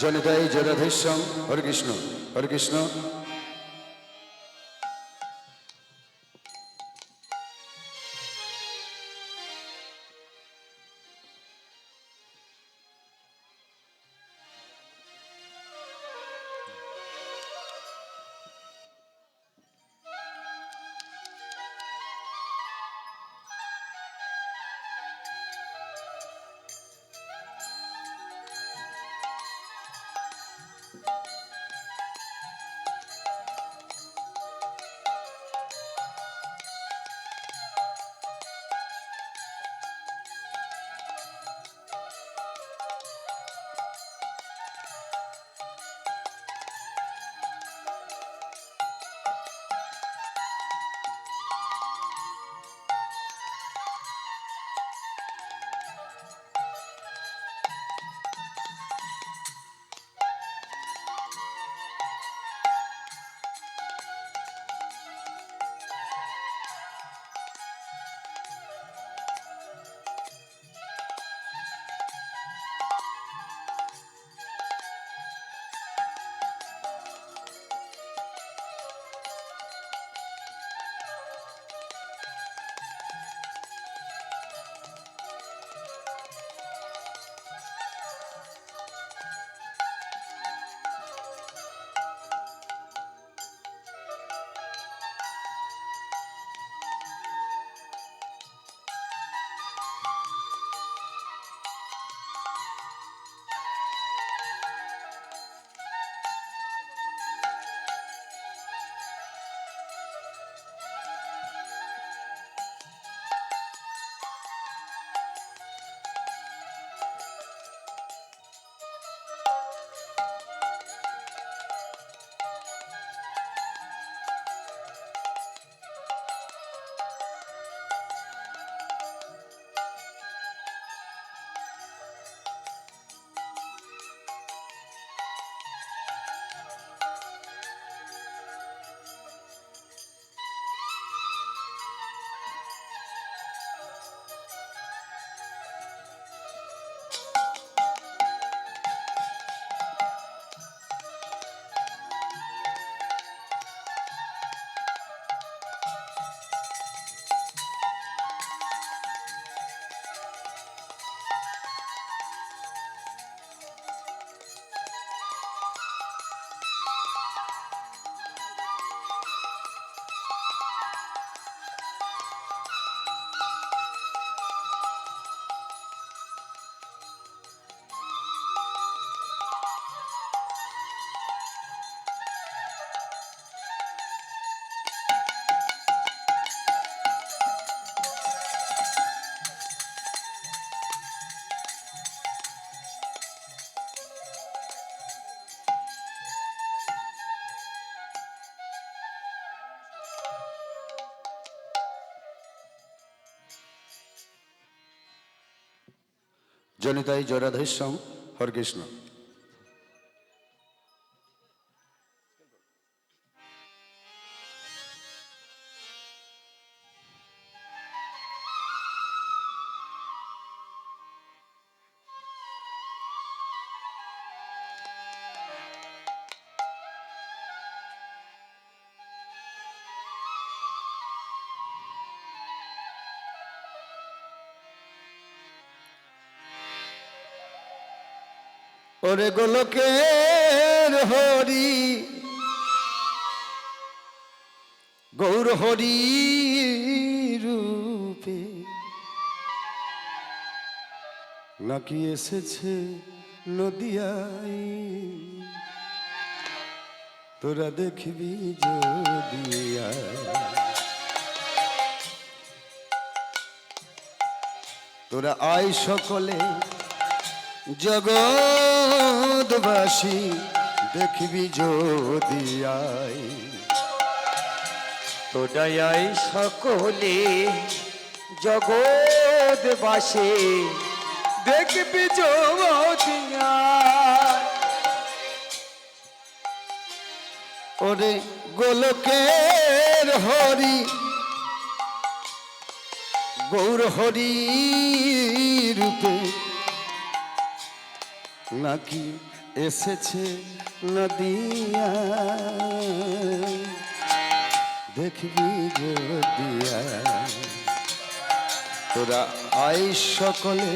জনিতাই জরাধেশ্বম হরে কৃষ্ণ হরে কৃষ্ণ। জনিতাই জরাধেশ্বম হরে কৃষ্ণ। ওরে গোলকের হরি গৌর হরি রূপে নাকি এসেছে নদিয়ায়, তোরা দেখবি যদিয়া। তোরা আয় সকলে জগৎবাসী দেখবি যদিয়ায়। তোরাই সকলে জগৎবাসী দেখবি যদিয়া। ওরে গোলকের হরি গৌর হরি রূপে নাকি এসেছে নদিয়া দেখবি যদিয়া তোরা আই সকলে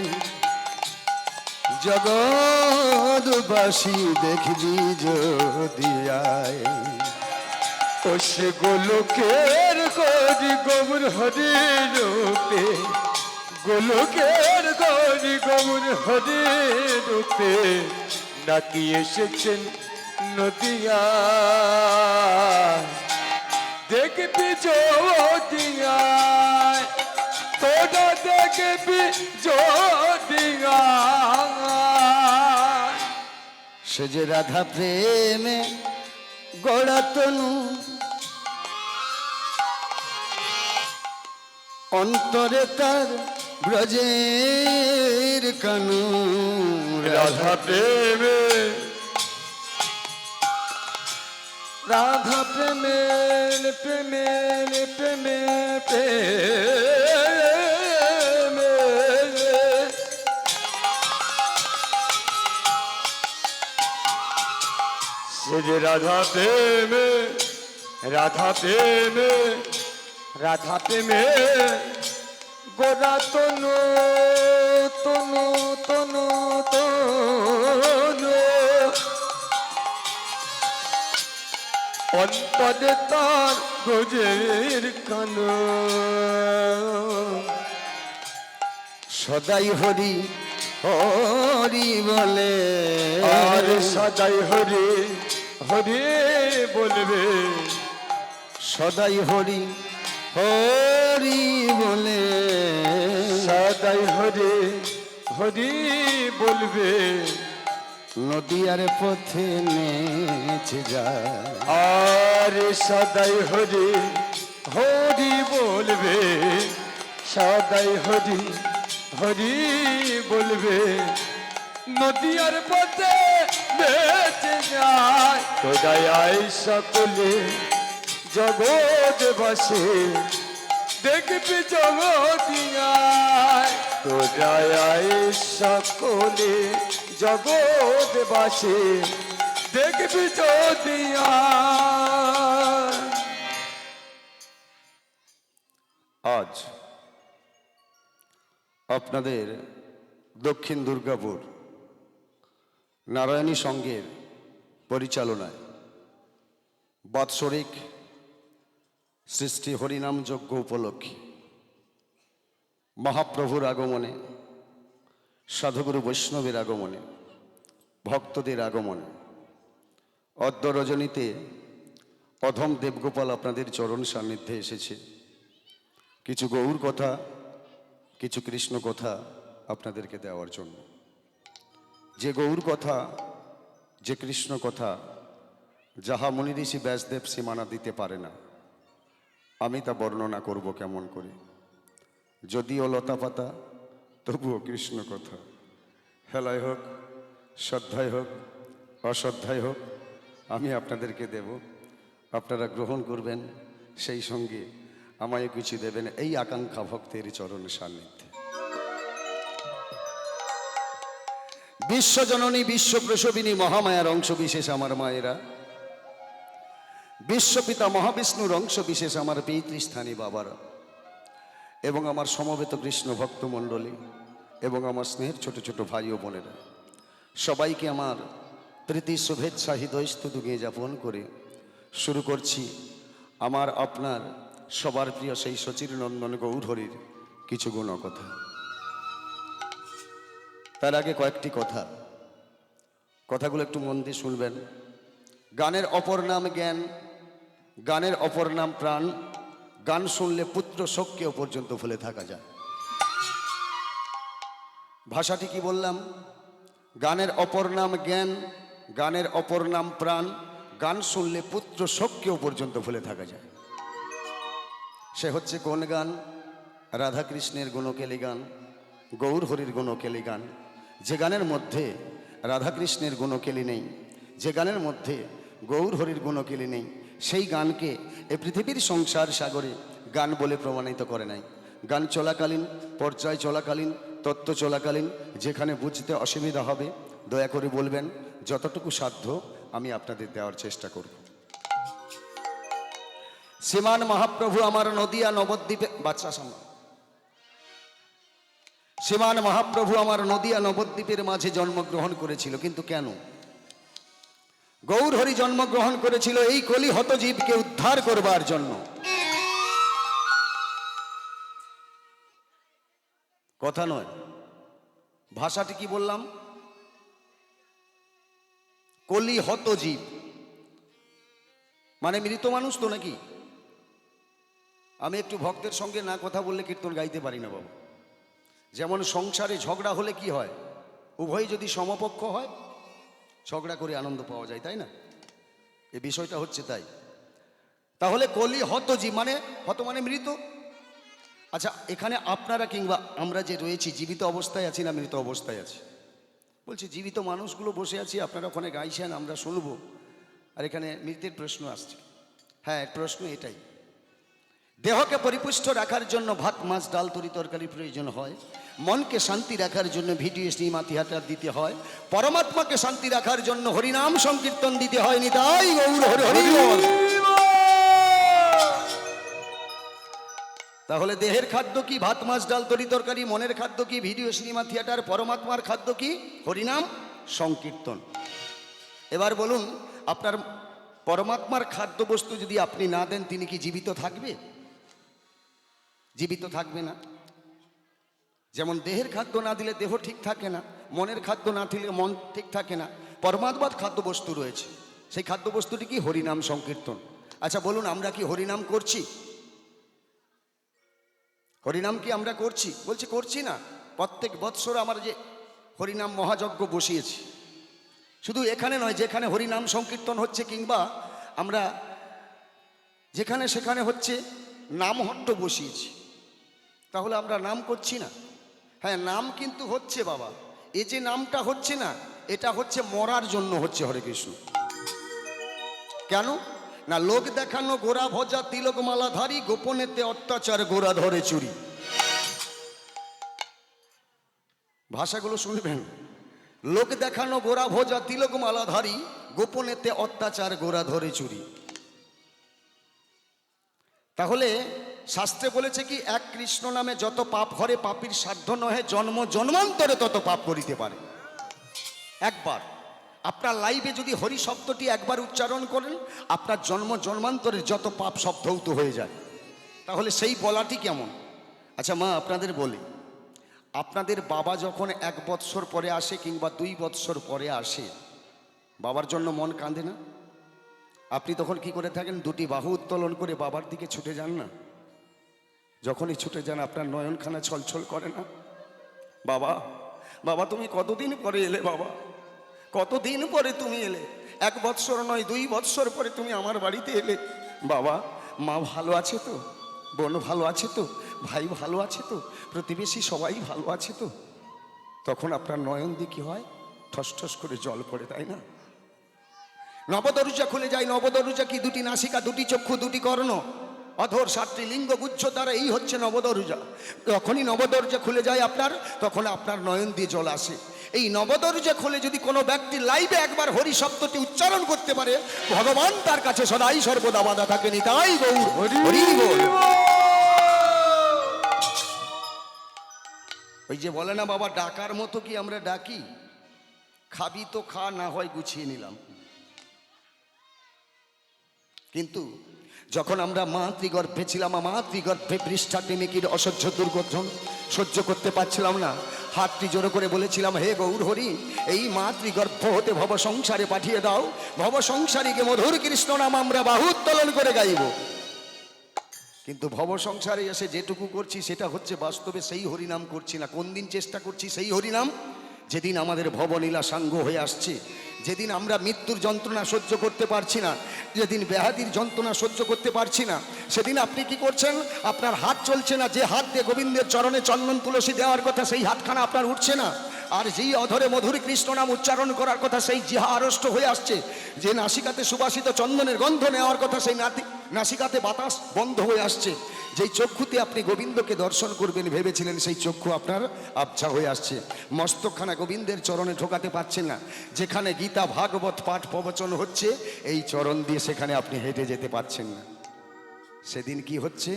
জগৎবাসী দেখবি যদিয়ায় ও সে গোলকের গরি গৌর হরি রূপে, গোলকের গরি গৌর হরি রূপে নাকি এসেছেন নদিয়া দেখবি যদিয়া, তোরা দেখবি যদিয়া। সে যে রাধা প্রেমে গড়া তনু অন্তরে তার ব্রজের কানু রাধা প্রেমে, রাধা প্রেমে প্রেমে প্রেমে প্রেমে সে যে রাধা প্রেমে, রাধা প্রেমে, রাধা প্রেমে গোরা তনু তনু তনু তনু অন্তরে তার গজের কানু সদাই হরি হরি বলে আর সদাই হরি হরি বলবে, সদাই হরি হরি বলে সদাই হরি হরি বলবে। নদিয়ার পথে নেচে যায় আর সদাই হরি হরি বলবে, সদাই হরি হরি বলবে। নদিয়ার পথে বেঁচে যায় তোরাই আই সকলে জগৎবাসী দেখবি জগদিয়ায়, তোরাই আই সকলে জগৎবাসী দেখবি যদিয়ায়। আজ আপনাদের দক্ষিণ দুর্গাপুর নারায়ণী সংঘের পরিচালনায় বাৎসরিক সৃষ্টি হরিনাম যজ্ঞ উপলক্ষে মহাপ্রভুর আগমনে, সাধুগুরু বৈষ্ণবের আগমনে, ভক্তদের আগমনে অদ্য রজনীতে অধম দেবগোপাল আপনাদের চরণ সান্নিধ্যে এসেছে। কিছু গৌর কথা, কিছু কৃষ্ণ কথা আপনাদেরকে দেওয়ার জন্য। যে গৌর কথা, যে কৃষ্ণ কথা যাহা মুনি ঋষি ব্যাসদেব সীমানা দিতে পারে না, আমি তা বর্ণনা করব কেমন করে। যদিও লতা পাতা তবুও কৃষ্ণ কথা, হেলায় হোক, শ্রদ্ধায় হোক, অশ্রদ্ধায় হোক, আমি আপনাদেরকে দেব, আপনারা গ্রহণ করবেন, সেই সঙ্গে আমায় কিছু দেবেন, এই আকাঙ্ক্ষা ভক্তের চরণ সান্নিধ্যে। বিশ্বজননী বিশ্বপ্রসবিনী মহামায়ার অংশ বিশেষ আমার মায়েরা, বিশ্বপিতা মহাবিষ্ণুর অংশ বিশেষ আমার পিতৃস্থানী বাবারা, এবং আমার সমবেত কৃষ্ণ ভক্তমণ্ডলী, এবং আমার স্নেহের ছোট ছোট ভাই ও বোনেরা, সবাইকে আমার প্রীতি শুভেচ্ছা হৃদয়স্তুতি জ্ঞাপন করে শুরু করছি আমার আপনার সবার প্রিয় সেই শচীর নন্দন গৌরহরির কিছু গুণকথা। তার আগে কয়েকটি কথা, কথাগুলো একটু মন দিয়ে শুনবেন। গানের অপর নাম জ্ঞান, গানের অপর নাম প্রাণ, গান শুনলে পুত্র শোককেও পর্যন্ত ভুলে থাকা যায়। ভাষাটি কি বললাম? গানের অপর নাম জ্ঞান, গানের অপর নাম প্রাণ, গান শুনলে পুত্র শোককেও পর্যন্ত ভুলে থাকা যায়। সে হচ্ছে কোন গান? রাধাকৃষ্ণের গুণকেলি গান, গৌর হরির গুণকেলি গান। যে গানের মধ্যে রাধাকৃষ্ণের গুণকেলি নেই, যে গানের মধ্যে গৌর হরির গুণকেলি নেই, সেই গানকে এ পৃথিবীর সংসার সাগরে গান বলে প্রমাণিত করে নাই। গান চলাকালীন, পর্যায় চলাকালীন, তত্ত্ব চলাকালীন যেখানে বুঝতে অসুবিধা হবে দয়া করে বলবেন, যতটুকু সাধ্য আমি আপনাদের দেওয়ার চেষ্টা করব। শ্রীমান মহাপ্রভু আমার নদিয়া নবদ্বীপে বাচ্চা সামনে, শ্রীমান মহাপ্রভু আমার নদিয়া নবদ্বীপের মাঝে জন্মগ্রহণ করেছিল। কিন্তু কেন? গৌর হরি জন্মগ্রহণ করেছিল এই কলি হত জীবকে উদ্ধার করবার জন্য। কথা নয়, ভাষাটি কি বললাম? কলি হত জীব মানে মৃত মানুষ তো নাকি? আমি একটু ভক্তের সঙ্গে না কথা বললে কীর্তন গাইতে পারি না বাবা। যেমন সংসারে ঝগড়া হলে কি হয়, উভয় যদি সমপক্ষ হয় ঝগড়া করে আনন্দ পাওয়া যায়, তাই না? এই বিষয়টা হচ্ছে তাই। তাহলে কলি হত জীব মানে হত মানে মৃত। আচ্ছা, এখানে আপনারা কিংবা আমরা যে রয়েছি জীবিত অবস্থায় আছি না মৃত অবস্থায় আছি? বলছি জীবিত মানুষগুলো বসে আছি, আপনারা ওখানে গাইছেন, আমরা শুনবো, আর এখানে মৃতের প্রশ্ন আসছে। হ্যাঁ, প্রশ্ন এটাই, দেহকে পরিপুষ্ট রাখার জন্য ভাত মাছ ডাল তরি তরকারি প্রয়োজন হয়, মনকে শান্তি রাখার জন্য ভিডিও সিনেমা থিয়েটার দিতে হয়, পরমাত্মাকে শান্তি রাখার জন্য হরিনাম সংকীর্তন দিতে হয়। নিতাই গৌর হরি হরি বল। তাহলে দেহের খাদ্য কি? ভাত মাছ ডাল তরি তরকারি। মনের খাদ্য কি? Video cinema theatre. পরমাত্মার খাদ্য কি? হরিনাম সংকীর্তন। এবার বলুন, আপনার পরমাত্মার খাদ্যবস্তু যদি আপনি না দেন, তিনি কি জীবিত থাকবে? জীবিত থাকবে না। যেমন দেহের খাদ্য না দিলে দেহ ঠিক থাকে না, মনের খাদ্য না দিলে মন ঠিক থাকে না। পরমাত্মার খাদ্যবস্তু রয়েছে, সেই খাদ্যবস্তুটি কি? হরিনাম সংকীর্তন। আচ্ছা বলুন, আমরা কি হরিনাম করছি? হরিনাম কি আমরা করছি? বলছি করছি না। প্রত্যেক বৎসর আমার যে হরিনাম মহাযজ্ঞ বসিয়েছি, শুধু এখানে নয়, যেখানে হরিনাম সংকীর্তন হচ্ছে কিংবা আমরা যেখানে সেখানে হচ্ছে নামহট্ট বসিয়েছি। তাহলে আমরা নাম করছি না? হ্যাঁ, নাম কিন্তু হচ্ছে বাবা। এই যে নামটা হচ্ছে না, এটা হচ্ছে মরার জন্য হচ্ছে। হরে কৃষ্ণ। কেন না? লোক দেখানো গোরা ভজা তিলক মালাধারী, গোপনেতে অত্যাচার গোরা ধরে চুরি। ভাষাগুলো শুনবেন। লোক দেখানো গোরা ভজা তিলক মালাধারী, গোপনেতে অত্যাচার গোরা ধরে চুরি। তাহলে শাস্ত্রে বলেছে কি, এক কৃষ্ণ নামে যত পাপ হরে, পাপীর সাধ্য নহে জন্ম জন্মান্তরে তত পাপ করিতে পারে। একবার আপনার লাইফে যদি হরি শব্দটি একবার উচ্চারণ করেন, আপনার জন্ম জন্মান্তরের যত পাপ সব ধৌত হয়ে যায়। তাহলে সেই বলাটি কেমন? আচ্ছা মা, আপনাদের বলি, আপনাদের বাবা যখন 1 বৎসর পরে আসে কিংবা 2 বৎসর পরে আসে, বাবার জন্য মন কাঁদে না? আপনি তখন কি করে থাকেন? 2টি বাহু উত্তোলন করে বাবার দিকে ছুটে যান না? যখনই ছুটে যান আপনার নয়নখানা ছলছল করে না? বাবা, বাবা তুমি কতদিন পরে এলে, বাবা কতদিন পরে তুমি এলে। 1 বৎসর নয়, 2 বৎসর পরে তুমি আমার বাড়িতে এলে। বাবা, মা ভালো আছে তো? বোন ভালো আছে তো? ভাই ভালো আছে তো? প্রতিবেশী সবাই ভালো আছে তো? তখন আপনার নয়ন দিয়ে কি হয়? ঠস ঠস করে জল পড়ে, তাই না? নবদরজা খুলে যায়। নবদরজা কি? 2টি নাসিকা, 2টি চক্ষু, 2টি কর্ণ, অধর, 7টি লিঙ্গ গুচ্ছ দ্বারা, এই হচ্ছে নবদরজা। যখনই নবদরজা খুলে যায় আপনার, তখন আপনার নয়ন দিয়ে জল আসে। এই নবদরজা খুলে যদি কোনো ব্যক্তি লাইভে একবার হরি শব্দটি উচ্চারণ করতে পারে, ভগবান তার কাছে সদাই সর্বদা বাধা থাকেনি। তাই গৌর হরি বল। ওই যে বলে না বাবা, ডাকার মতো কি আমরা ডাকি? খাবি তো খা, না হয় গুছিয়ে নিলাম। কিন্তু যখন আমরা মাতৃগর্ভে ছিলাম, মাতৃগর্ভে পৃষ্ঠা টেমিকির অসহ্য দুর্গন্ধ সহ্য করতে পারছিলাম না, হাতটি জোরে করে বলেছিলাম, হে গৌর হরি, এই মাতৃগর্ভ হতে ভব সংসারে পাঠিয়ে দাও। ভব সংসারীকে মধুর কৃষ্ণ নাম আমরা বাহু উত্তোলন করে গাইব। কিন্তু ভব সংসারে এসে যেটুকু করছি সেটা হচ্ছে বাস্তবে সেই হরিনাম করছি না। কোন দিন চেষ্টা করছি সেই হরিনাম? যেদিন আমাদের ভবনীলা সাঙ্গ হয়ে আসছে, যেদিন আমরা মৃত্যুর যন্ত্রণা সহ্য করতে পারছি না, যেদিন ব্যাধির যন্ত্রণা সহ্য করতে পারছি না, সেদিন আপনি কি করছেন? আপনার হাত চলছে না। যে হাত দিয়ে গোবিন্দের চরণে চন্দন তুলসী দেওয়ার কথা, সেই হাতখানা আপনার উঠছে না। আর যেই অধরে মধুর কৃষ্ণ নাম উচ্চারণ করার কথা, সেই জিহা আড়ষ্ট হয়ে আসছে। যে নাসিকাতে সুবাসিত চন্দনের গন্ধ নেওয়ার কথা, সেই নাসিকাতে বাতাস বন্ধ হয়ে আসছে। যেই চক্ষুতে আপনি গোবিন্দকে দর্শন করবেন ভেবেছিলেন, সেই চক্ষু আপনার আবছা হয়ে আসছে। মস্তকখানা গোবিন্দের চরণে ঠোকাতে পারছেন না। যেখানে গীতা ভাগবত পাঠ প্রবচন হচ্ছে, এই চরণ দিয়ে সেখানে আপনি হেঁটে যেতে পারছেন না। সেদিন কি হচ্ছে?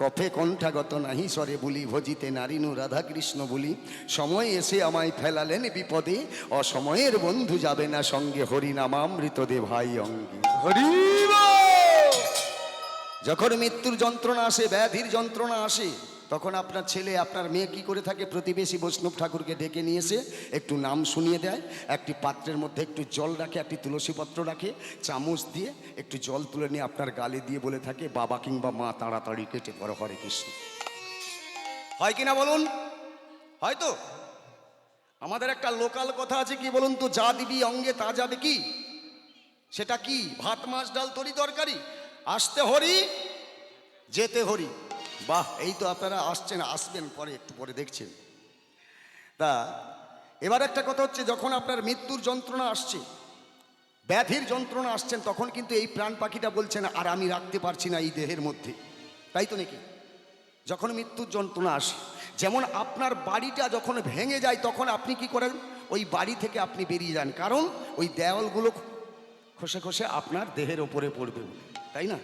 কফে কণ্ঠাগত নাহি স্বরে বলি, ভজিতে নারিনু রাধা কৃষ্ণ বলি, সময় এসে আমায় ফেলালেন বিপদে, অসময়ের বন্ধু যাবে না সঙ্গে, হরিনামামৃত দে ভাই অঙ্গে। হরি যখন মৃত্যুর যন্ত্রণা আসে, ব্যাধির যন্ত্রণা আসে, তখন আপনার ছেলে আপনার মেয়ে কি করে থাকে? প্রতিবেশী বৈষ্ণব ঠাকুরকে ডেকে নিয়ে এসে একটু নাম শুনিয়ে দেয়, একটি পাত্রের মধ্যে একটু জল রাখে, একটি তুলসীপত্র রাখে, চামচ দিয়ে একটু জল তুলে নিয়ে আপনার গালে দিয়ে বলে থাকে, বাবা কিংবা মা তাড়াতাড়ি কেটে পড়ো, হরে কৃষ্ণ। হয় কিনা বলুন? হয়তো আমাদের একটা লোকাল কথা আছে, কি বলুন তো, যা দিবি অঙ্গে তা যাবে কি? সেটা কি? ভাত মাছ ডাল তরি তরকারি, আসতে হরি যেতে হরি। বাহ, এই তো আপনারা আসছেন, আসবেন পরে, একটু পরে দেখছেন। তা এবার একটা কথা হচ্ছে, যখন আপনার মৃত্যুর যন্ত্রণা আসছে, ব্যাধির যন্ত্রণা আসছেন, তখন কিন্তু এই প্রাণ পাখিটা বলছেন আর আমি রাখতে পারছি না এই দেহের মধ্যে, তাই তো নাকি? যখন মৃত্যুর যন্ত্রণা আসে, যেমন আপনার বাড়িটা যখন ভেঙে যায়, তখন আপনি কি করেন? ওই বাড়ি থেকে আপনি বেরিয়ে যান, কারণ ওই দেওয়ালগুলো খসে খসে আপনার দেহের ওপরে পড়বে বলে, তাই না?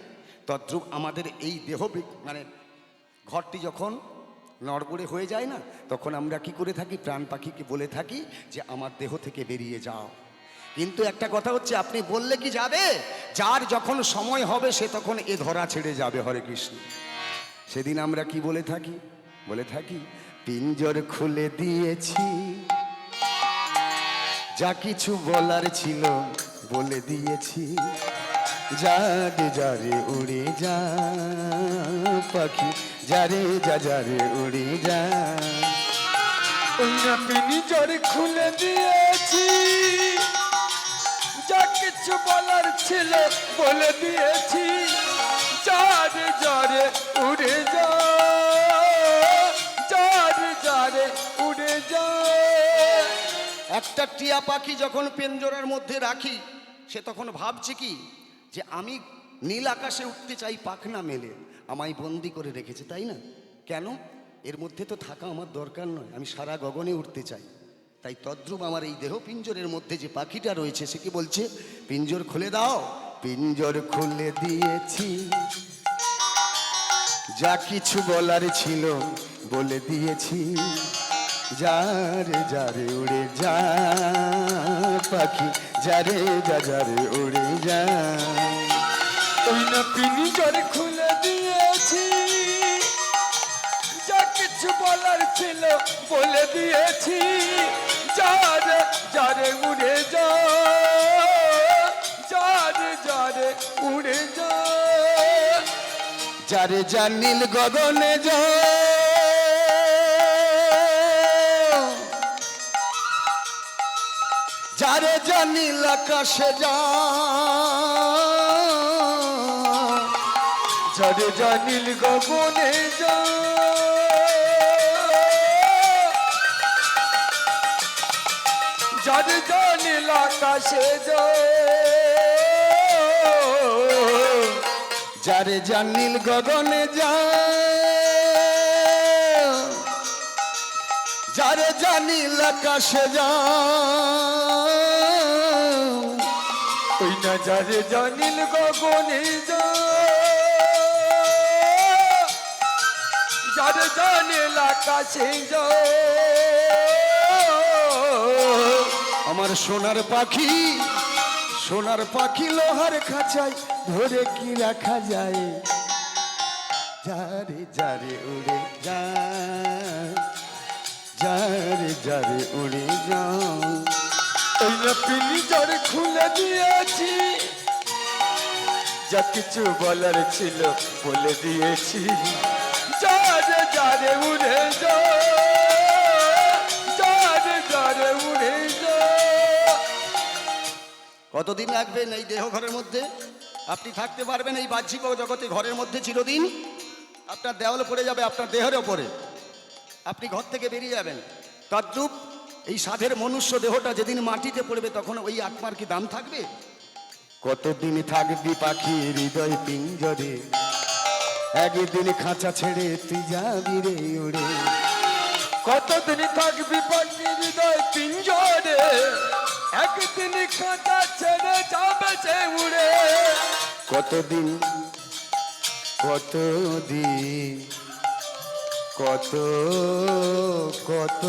তদ্রূপ আমাদের এই দেহ মানে ঘরটি যখন নড়বড়ে হয়ে যায় না, তখন আমরা কি করে থাকি? প্রাণ পাখিকে বলে থাকি যে আমার দেহ থেকে বেরিয়ে যাও। কিন্তু একটা কথা হচ্ছে, আপনি বললে কি যাবে? যার যখন সময় হবে সে তখন এ ধরা ছেড়ে যাবে, হরে কৃষ্ণ। সেদিন আমরা কি বলে থাকি? বলে থাকি, পিঞ্জর খুলে দিয়েছি, যা কিছু বলার ছিল বলে দিয়েছি, যারে যারে উড়ে যা পাখি, যারে যা যারে উড়ে যা। ওই না পিঞ্জর খুলে দিয়েছি, যা কিছু বলার ছিল বলে দিয়েছি, যারে যারে উড়ে যা, যারে যারে উড়ে যা। একটা টিয়া পাখি যখন পিঞ্জরার মধ্যে রাখি, সে তখন ভাবছে কি? যে আমি নীল আকাশে উঠতে চাই, পাখনা মেলে আমায় বন্দি করে রেখেছে, তাই না? কেন? এর মধ্যে তো থাকা আমার দরকার নয়, আমি সারা গগনে উঠতে চাই। তাই তদ্রূপ আমার এই দেহ পিঞ্জরের মধ্যে যে পাখিটা রয়েছে, সে কি বলছে? পিঞ্জর খুলে দাও। পিঞ্জর খুলে দিয়েছি, যা কিছু বলার ছিল বলে দিয়েছি, যারে যারে উড়ে যা পাখি, যারে যা যারে উড়ে যা। ওই না পিঞ্জর খুলে দিয়েছি, যা কিছু বলার ছিল বলে দিয়েছি, যারে যারে উড়ে যা, যারে যারে উড়ে যা। যারে যা নীল গগনে যা, যারে যা নীল আকাশে যা, যারে যা নীল গগনে যা, যারে যা নীল আকাশে যা, যারে যা নীল গগনে যা, যারে যা নীল আকাশে যা। ওই না যারে যা নীল গগনে যা, যারে যা নীল আকাশে যা। আমার সোনার পাখি, সোনার পাখি লোহার খাঁচায় ধরে কি রাখা যায়, যারে যারে উড়ে যা, যারে যারে উড়ে যা। ওই না পিঞ্জর খুলে দিয়েছি, যা কিছু বলার ছিল বলে দিয়েছি, যারে যারে উড়ে যা, যারে যারে উড়ে যা। কতদিন লাগবেন এই দেহ ঘরের মধ্যে? আপনি থাকতে পারবেন এই বাহ্যিক জগতে ঘরের মধ্যে চিরদিন? আপনার দেওয়াল পড়ে যাবে আপনার দেহের ওপরে, আপনি ঘর থেকে বেরিয়ে যাবেন। তদ্রূপ এই সাধের মনুষ্য দেহটা যেদিন মাটিতে পড়বে, তখন ওই আত্মার কি দাম থাকবে? কতদিন থাকবি পাখি হৃদয় পিঞ্জরে, একদিন খাঁচা ছেড়ে তুই যাবি রে উড়ে। কতদিন থাকবি পাখি হৃদয় পিঞ্জরে, একদিন খাঁচা ছেড়ে যাবে সে উড়ে। কতদিন কতদিন কত কত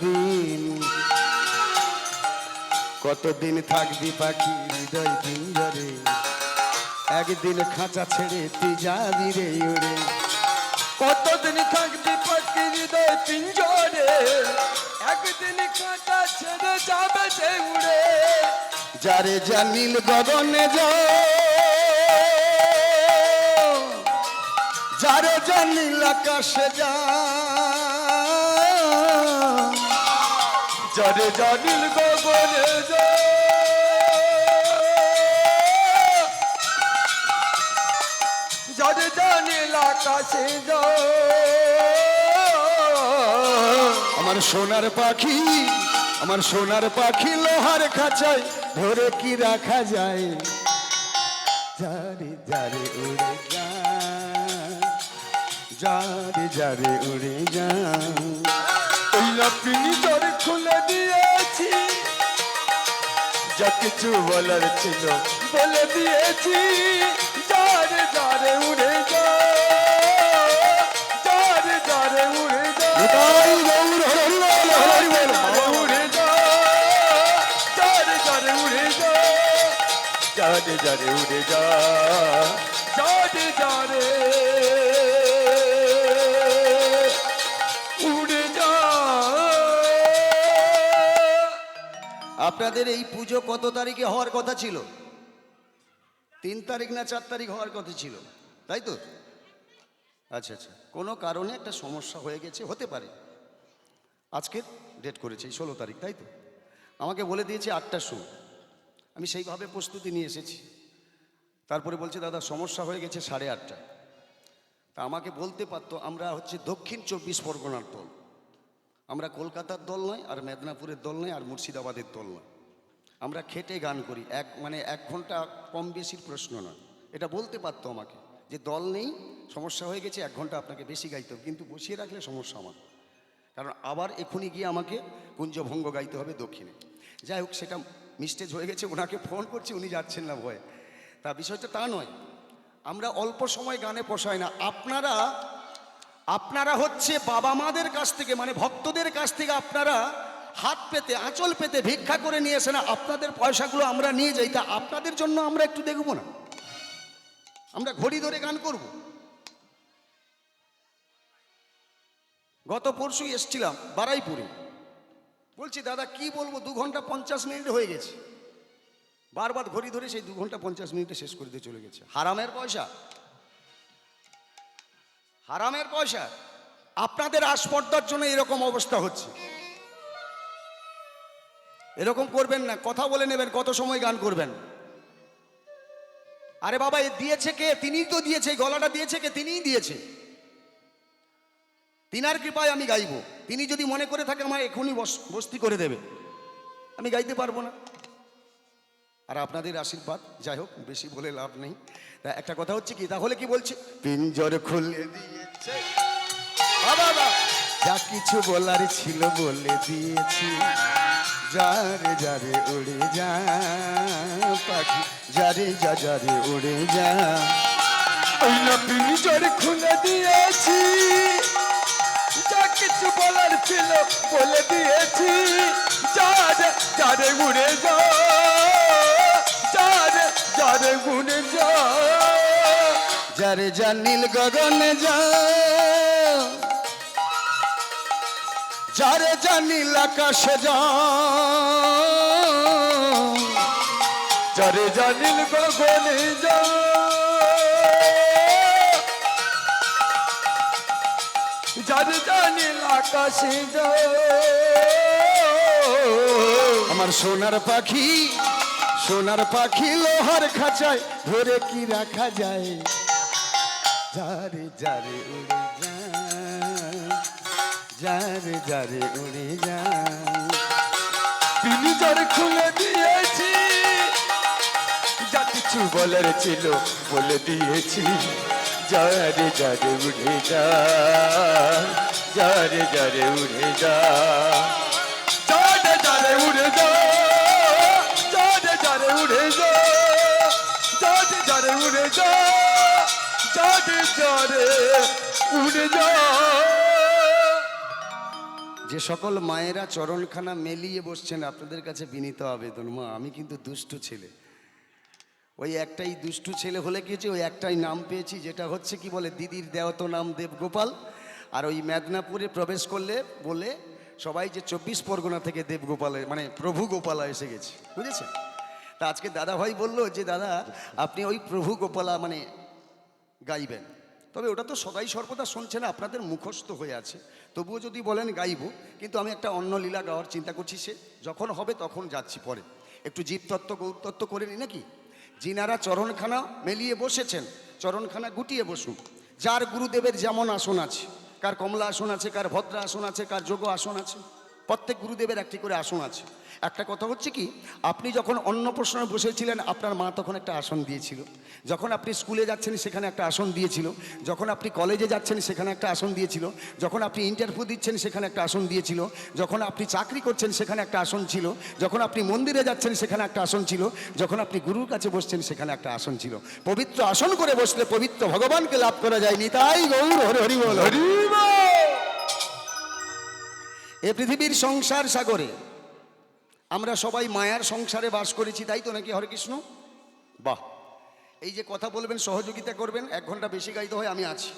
দিন, কতদিন থাকবি পাখি হৃদয় পিঞ্জরে, একদিন খাঁচা ছেড়ে তুই যাবি রে উড়ে। কতদিন থাকবি পাখি হৃদয় পিঞ্জরে, একদিন খাঁচা ছেড়ে যাবে সে উড়ে। যারে যা নীল গগনে যা, যারে যা নীল আকাশে যা, যারে জানিল গগনে যা, যারে জানিল আকাশে যা। আমার সোনার পাখি, আমার সোনার পাখি লোহার খাঁচায় ধরে কি রাখা যায়, যারে যারে উড়ে যা, যারে যারে উড়ে যা। ওই লাফিনি তোর খুলে দিয়েছি, যা কিছু বলার ছিল বলে দিয়েছি। যারে যারে উড়ে যা, যারে যারে উড়ে যা, নিতাই গৌর হরি বল, হরি বল। যারে উড়ে যা, যারে যারে উড়ে যা, যারে যারে উড়ে যা, যারে যারে উড়ে যা। আপনাদের এই পুজো কত তারিখে হওয়ার কথা ছিল? 3 তারিখ না 4 তারিখ হওয়ার কথা ছিল, তাই তো? আচ্ছা আচ্ছা, কোনো কারণে একটা সমস্যা হয়ে গেছে, হতে পারে। আজকের ডেট করেছে 16 তারিখ, তাই তো? আমাকে বলে দিয়েছে 8টার সময়, আমি সেইভাবে প্রস্তুতি নিয়ে এসেছি। তারপরে বলছে দাদা সমস্যা হয়ে গেছে 8:30। তা আমাকে বলতে পারতো, আমরা হচ্ছে দক্ষিণ 24 পরগনার দল, আমরা কলকাতার দল নয়, আর মেদিনীপুরের দল নয়, আর মুর্শিদাবাদের দল নয়। আমরা খেটে গান করি, 1 ঘন্টা কম বেশির প্রশ্ন নয়। এটা বলতে পারতো আমাকে যে দল নেই, সমস্যা হয়ে গেছে, 1 ঘন্টা আপনাকে বেশি গাইতে হবে, কিন্তু বসিয়ে রাখলে সমস্যা আমার, কারণ আবার এখনই গিয়ে আমাকে কুঞ্জভঙ্গ গাইতে হবে দক্ষিণে। যাই হোক, সেটা মিস্টেজ হয়ে গেছে, ওনাকে ফোন করছি, উনি যাচ্ছেন না ভয়ে। তা বিষয়টা তা নয়, আমরা অল্প সময় গানে পোষাই না। আপনারা হচ্ছে বাবা মাদের কাছ থেকে, মানে ভক্তদের কাছ থেকে আপনারা হাত পেতে আঁচল পেতে ভিক্ষা করে নিয়ে এসে না, আপনাদের পয়সাগুলো আমরা নিয়ে যাই। তা আপনাদের জন্য আমরা একটু দেখব না, আমরা ঘড়ি ধরে গান করব। গত পরশু এসছিলাম বারাইপুরে, বলছি দাদা কি বলবো, 2 ঘন্টা 50 মিনিট হয়ে গেছে, বারবার ঘড়ি ধরে সেই 2 ঘন্টা 50 মিনিটে শেষ করে দিয়ে চলে গেছে। হারামের পয়সা, হারামের পয়সা। আপনাদের আসপর্দার জন্য এরকম অবস্থা হচ্ছে, এরকম করবেন না। কথা বলে নেবেন কত সময় গান করবেন। আরে বাবা, এ দিয়েছে কে? তিনিই তো দিয়েছে, এই গলাটা দিয়েছে কে? তিনিই দিয়েছে। তিনার কৃপায় আমি গাইব। তিনি যদি মনে করে থাকে আমার এখনই বস্তি করে দেবে, আমি গাইতে পারবো না। আর আপনাদের আশীর্বাদ, যাই হোক বেশি বলে লাভ নেই। তা একটা কথা হচ্ছে কি, তাহলে কি বলছে, পিঞ্জর খুলে দিয়েছে বাবা, যা কিছু বলার ছিল বলে দিয়েছি। যারে যারে উড়ে যা পাখি, যারে যা যারে উড়ে যা। ওই লাফিনি তোর খুলে দিয়েছি, যা কিছু বলার ছিল বলে দিয়েছি। যারে যারে উড়ে যা, যারে যারে উড়ে যা, যারে যা নীল গগনে যা, যারে যা নীল আকাশে যা, যারে জানিল গগনে যা, যারে জানিল আকাশে যা। আমার সোনার পাখি, সোনার পাখি লোহার খাঁচায় ধরে কি রাখা যায়, যারে যারে উড়ে যা, যারে যারে উড়ে যা। তিনি নজর খুলে দিয়েছি, যা কিছু বলার ছিল বলে দিয়েছি। যারে যারে উড়ে যা, যারে যারে উড়ে যা, যারে যারে উড়ে যা, যারে যারে উড়ে যা, যারে যারে উড়ে যা, যারে যারে উড়ে যা। যে সকল মায়েরা চরণখানা মেলিয়ে বসছেন, আপনাদের কাছে বিনীত আবেদন, মা আমি কিন্তু দুষ্টু ছেলে। ওই একটাই দুষ্টু ছেলে হলে কি হচ্ছে, ওই একটাই নাম পেয়েছি, যেটা হচ্ছে কি বলে দিদির দেওয়াতো নাম দেবগোপাল। আর ওই মেদিনীপুরে প্রবেশ করলে বলে সবাই যে 24 পরগনা থেকে দেবগোপালে মানে প্রভু গোপালা এসে গেছে, বুঝেছেন? তা আজকে দাদা ভাই বললো যে দাদা আপনি ওই প্রভু গোপালা মানে গাইবেন, তবে ওটা তো সদাই সর্বদা শুনছেন, আপনাদের মুখস্থ হয়ে আছে, তবুও যদি বলেন গাইবো, কিন্তু আমি একটা অন্য লীলা গাওয়ার চিন্তা করছি, সে যখন হবে তখন যাচ্ছি, পরে একটু জীবতত্ত্ব গৌরতত্ত্ব করে নি নাকি। যিনারা চরণখানা মেলিয়ে বসেছেন, চরণখানা গুটিয়ে বসুন। যার গুরুদেবের যেমন আসন আছে, কার কমলা আসন আছে, কার ভদ্রা আসন আছে, কার যোগ আসন আছে, প্রত্যেক গুরুদেবের একটি করে আসন আছে। একটা কথা হচ্ছে কি, আপনি যখন অন্নপ্রাশনে বসেছিলেন আপনার মা তখন একটা আসন দিয়েছিল, যখন আপনি স্কুলে যাচ্ছেন সেখানে একটা আসন দিয়েছিল, যখন আপনি কলেজে যাচ্ছেন সেখানে একটা আসন দিয়েছিল, যখন আপনি ইন্টারভিউ দিচ্ছেন সেখানে একটা আসন দিয়েছিল, যখন আপনি চাকরি করছেন সেখানে একটা আসন ছিল, যখন আপনি মন্দিরে যাচ্ছেন সেখানে একটা আসন ছিল, যখন আপনি গুরুর কাছে বসছেন সেখানে একটা আসন ছিল। পবিত্র আসন করে বসলে পবিত্র ভগবানকে লাভ করা যায়। নিতাই গৌর হরি হরি বল। হরি বল। এ পৃথিবীর সংসার সাগরে আমরা সবাই মায়ার সংসারে বাস করেছি, তাই তো নাকি? হরে কৃষ্ণ। বাহ, এই যে কথা বলবেন, সহযোগিতা করবেন, 1 ঘন্টা বেশি গাইতে হয়, আমি আছি,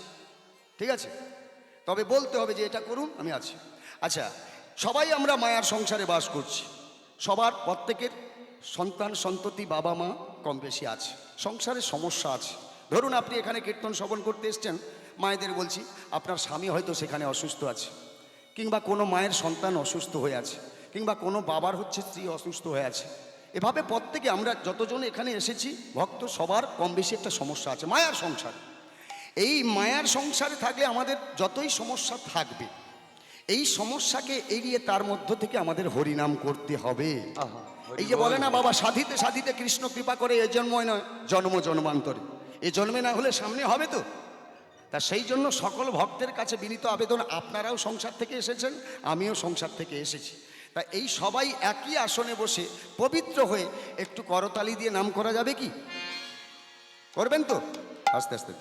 ঠিক আছে? তবে বলতে হবে যে এটা করুন, আমি আছি। আচ্ছা, সবাই আমরা মায়ার সংসারে বাস করছি, সবার প্রত্যেকের সন্তান সন্ততি বাবা মা কম বেশি আছে, সংসারে সমস্যা আছে। ধরুন আপনি এখানে কীর্তন শ্রবণ করতে এসছেন, মায়েদের বলছি, আপনার স্বামী হয়তো সেখানে অসুস্থ আছে, কিংবা কোনো মায়ের সন্তান অসুস্থ হয়ে আছে, কিংবা কোনো বাবার হচ্ছে স্ত্রী অসুস্থ হয়ে আছে। এভাবে প্রত্যেকে আমরা যতজন এখানে এসেছি ভক্ত, সবার কম বেশি একটা সমস্যা আছে মায়ার সংসার। এই মায়ার সংসারে থাকলে আমাদের যতই সমস্যা থাকবে, এই সমস্যাকে এড়িয়ে তার মধ্য থেকে আমাদের হরিনাম করতে হবে। এই যে বলে না বাবা, সাধিতে সাধিতে কৃষ্ণ কৃপা করে, এ জন্মই নয় জন্ম জন্মান্তরে, এ জন্মে না হলে সামনে হবে তো। তা সেই জন্য সকল ভক্তের কাছে বিনীত আবেদন, আপনারাও সংসার থেকে এসেছেন, আমিও সংসার থেকে এসেছি, তা এই সবাই একই আসনে বসে পবিত্র হয়ে একটু করতালি দিয়ে নাম করা যাবে কি? করবেন তো? আস্তে আস্তে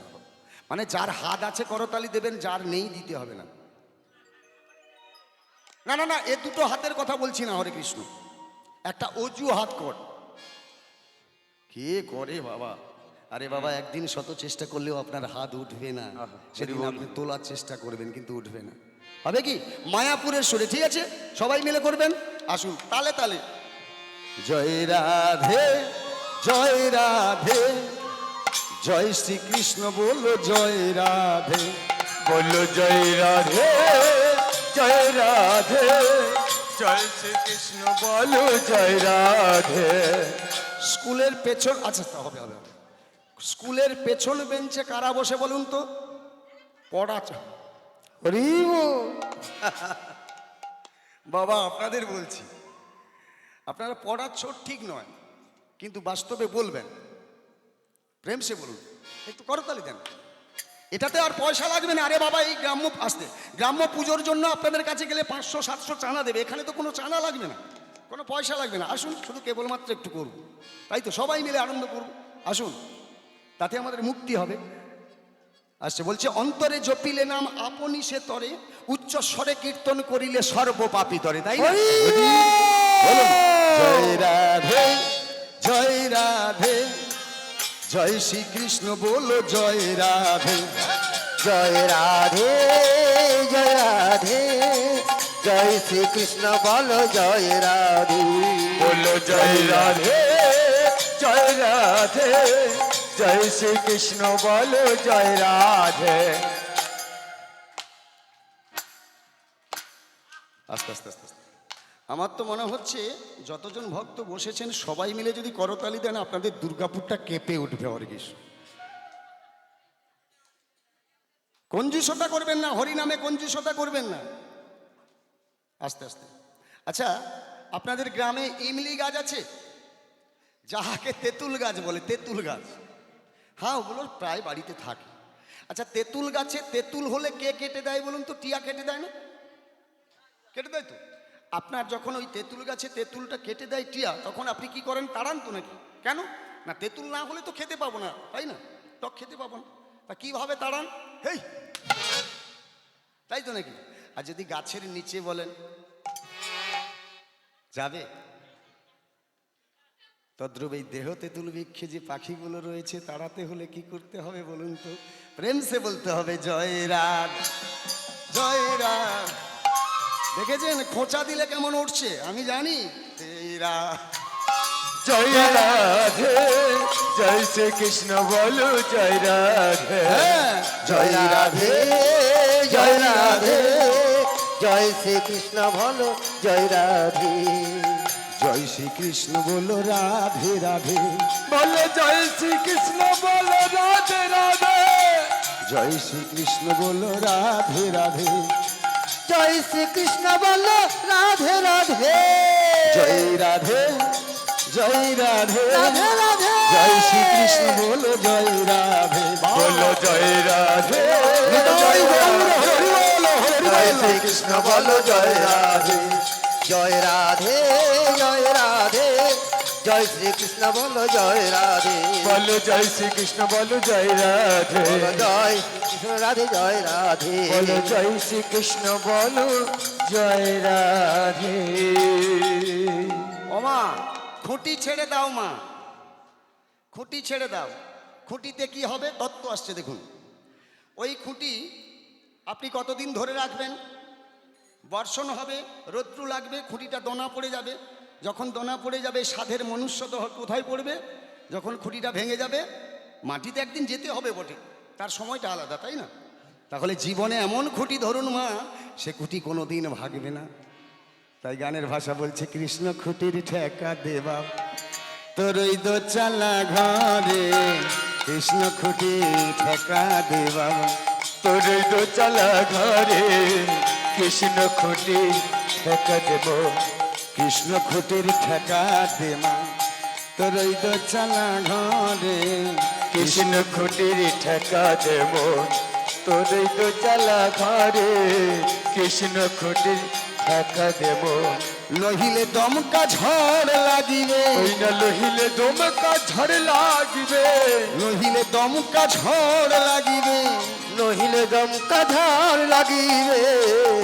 মানে যার হাত আছে করতালি দেবেন, যার নেই দিতে হবে না। না না না, এ দুটো হাতের কথা বলছি না, হরে কৃষ্ণ। একটা অজু হাত কর, কে করে বাবা? আরে বাবা, একদিন শত চেষ্টা করলেও আপনার হাত উঠবে না, সেদিন আপনি তোলার চেষ্টা করবেন কিন্তু উঠবে না। হবে কি? মায়াপুরের সুরে, ঠিক আছে? সবাই মিলে করবেন, আসুন তালে তালে। জয় রাধে জয় রাধে, জয় শ্রীকৃষ্ণ বলো জয় রাধে, বলো জয় রাধে জয় রাধে, জয় শ্রীকৃষ্ণ বলো জয় রাধে। স্কুলের পেছন, আচ্ছা হবে হবে হবে। স্কুলের পেছন বেঞ্চে কারা বসে বলুন তো? পড়া বাবা আপনাদের বলছি, আপনারা পড়াচ্ছ ঠিক নয়, কিন্তু বাস্তবে বলবেন, প্রেম সে বলুন, একটু করতালি দেন, এটাতে আর পয়সা লাগবে না। আরে বাবা, এই গ্রাম্য আসতে গ্রাম্য পুজোর জন্য আপনাদের কাছে গেলে 500-700 চাঁদা দেবে, এখানে তো কোনো চাঁদা লাগবে না, কোনো পয়সা লাগবে না। আসুন, শুধু কেবলমাত্র একটু করুন, তাই তো? সবাই মিলে আনন্দ করুন, আসুন, তাতে আমাদের মুক্তি হবে। আসছে বলছে, অন্তরে জপিলে নাম আপনি সে তরে, উচ্চ স্বরে কীর্তন করিলে সর্বপাপী তরে, তাই না? বলুন জয় রাধে জয় রাধে, জয় শ্রীকৃষ্ণ বলো জয় রাধে, জয় রাধে জয় রাধে, জয় শ্রীকৃষ্ণ বলো জয় রাধে, বলো জয় রাধে জয় রাধে, জয় শ্রীকৃষ্ণ বলো জয় রাধে। আস্তে আস্তে আস্তে আস্তে। আমার তো মনে হচ্ছে যতজন ভক্ত বসেছেন সবাই মিলে যদি করতালি দেন, আপনাদের দুর্গাপুরটা কেঁপে উঠবে। হরিকৃষ, কঞ্জুসতা করবেন না, হরি নামে কঞ্জুসতা করবেন না, আস্তে আস্তে। আচ্ছা, আপনাদের গ্রামে ইমলি গাছ আছে, যাহাকে তেঁতুল গাছ বলে, তেঁতুল গাছ। হ্যাঁ, ওগুলো প্রায় বাড়িতে থাকে। আচ্ছা, তেঁতুল গাছে তেঁতুল হলে কে কেটে দেয় বলুন তো? টিয়া কেটে দেয় না? কেটে দেয় তো। আপনার যখন ওই তেঁতুল গাছে তেঁতুলটা কেটে দেয় টিয়া, তখন আপনি কি করেন? তাড়ান তো নাকি? কেন না? তেঁতুল না হলে তো খেতে পাবো না, তাই না? টক খেতে পাবো না, তা কীভাবে তাড়ান? হেই, তাই তো নাকি? আর যদি গাছের নিচে বলেন যাবে, তদ্রূপ এই দেহ তেঁতুল বৃক্ষে যে পাখিগুলো রয়েছে, তাড়াতে হলে কি করতে হবে বলুন তো? প্রেম সে বলতে হবে জয় রাধ, জয় রাধ। দেখেছেন খোঁচা দিলে কেমন উঠছে? আমি জানি। তেরা জয় রাধে, জয় শ্রী কৃষ্ণ বলো জয় রাধে। হ্যাঁ, জয় রাধে জয় রাধে, জয় শ্রীকৃষ্ণ বলো জয় রাধে। জয় শ্রীকৃষ্ণ বলো রাধে রাধে, বলো জয় শ্রী কৃষ্ণ বলো রাধে রাধে। জয় শ্রীকৃষ্ণ বলো রাধে রাধে, জয় শ্রীকৃষ্ণ বলো রাধে রাধে। জয় রাধে, জয় রাধে, রাধে রাধে। জয় শ্রীকৃষ্ণ বলো জয় রাধে, বলো জয় রাধে, জয় রাধে, জয় শ্রীকৃষ্ণ বলো জয় রাধে। জয় রাধে জয় রাধে, জয় শ্রীকৃষ্ণ বলো জয় রাধে। বলো জয় শ্রী কৃষ্ণ বলো জয় রাধে। বলো জয় কৃষ্ণ রাধে জয় রাধে। বলো জয় শ্রী কৃষ্ণ বলো জয় রাধে। ও মা, খুঁটি ছেড়ে দাও মা, খুঁটি ছেড়ে দাও। খুঁটিতে কি হবে? তত্ত্ব আসছে দেখুন। ওই খুঁটি আপনি কতদিন ধরে রাখবেন? বর্ষণ হবে, রৌদ্র লাগবে, খুঁটিটা দোনা পড়ে যাবে। যখন দোনা পড়ে যাবে, সাধের মনুষ্য দেহ কোথায় পড়বে? যখন খুঁটিটা ভেঙে যাবে, মাটিতে একদিন যেতে হবে বটে, তার সময়টা আলাদা, তাই না? তাহলে জীবনে এমন খুঁটি ধরুন মা, সে খুঁটি কোনো দিন ভাগবে না। তাই গানের ভাষা বলছে, কৃষ্ণ খুঁটির ঠেকা দেবা তোরই দো চালা ঘরে, কৃষ্ণ খুঁটি ঠেকা দেবা তোর দো চালা ঘরে, কৃষ্ণ খুঁটি ঠেকা দেব। কৃষ্ণ খুঁটির ঠেকা দেমা তোরই দো চালা ঘরে, কৃষ্ণ খুঁটির ঠেকা দেব। তোর দো চালা ঘরে, কৃষ্ণ খুঁটির ঠেকা দেব। নহিলে দমকা ঝড় লাগিবে, ওই না লহিলে দমকা ঝড় লাগিবে। নহিলে দমকা ঝড় লাগিবে, নহিলে দমকা ঝড় লাগিবে।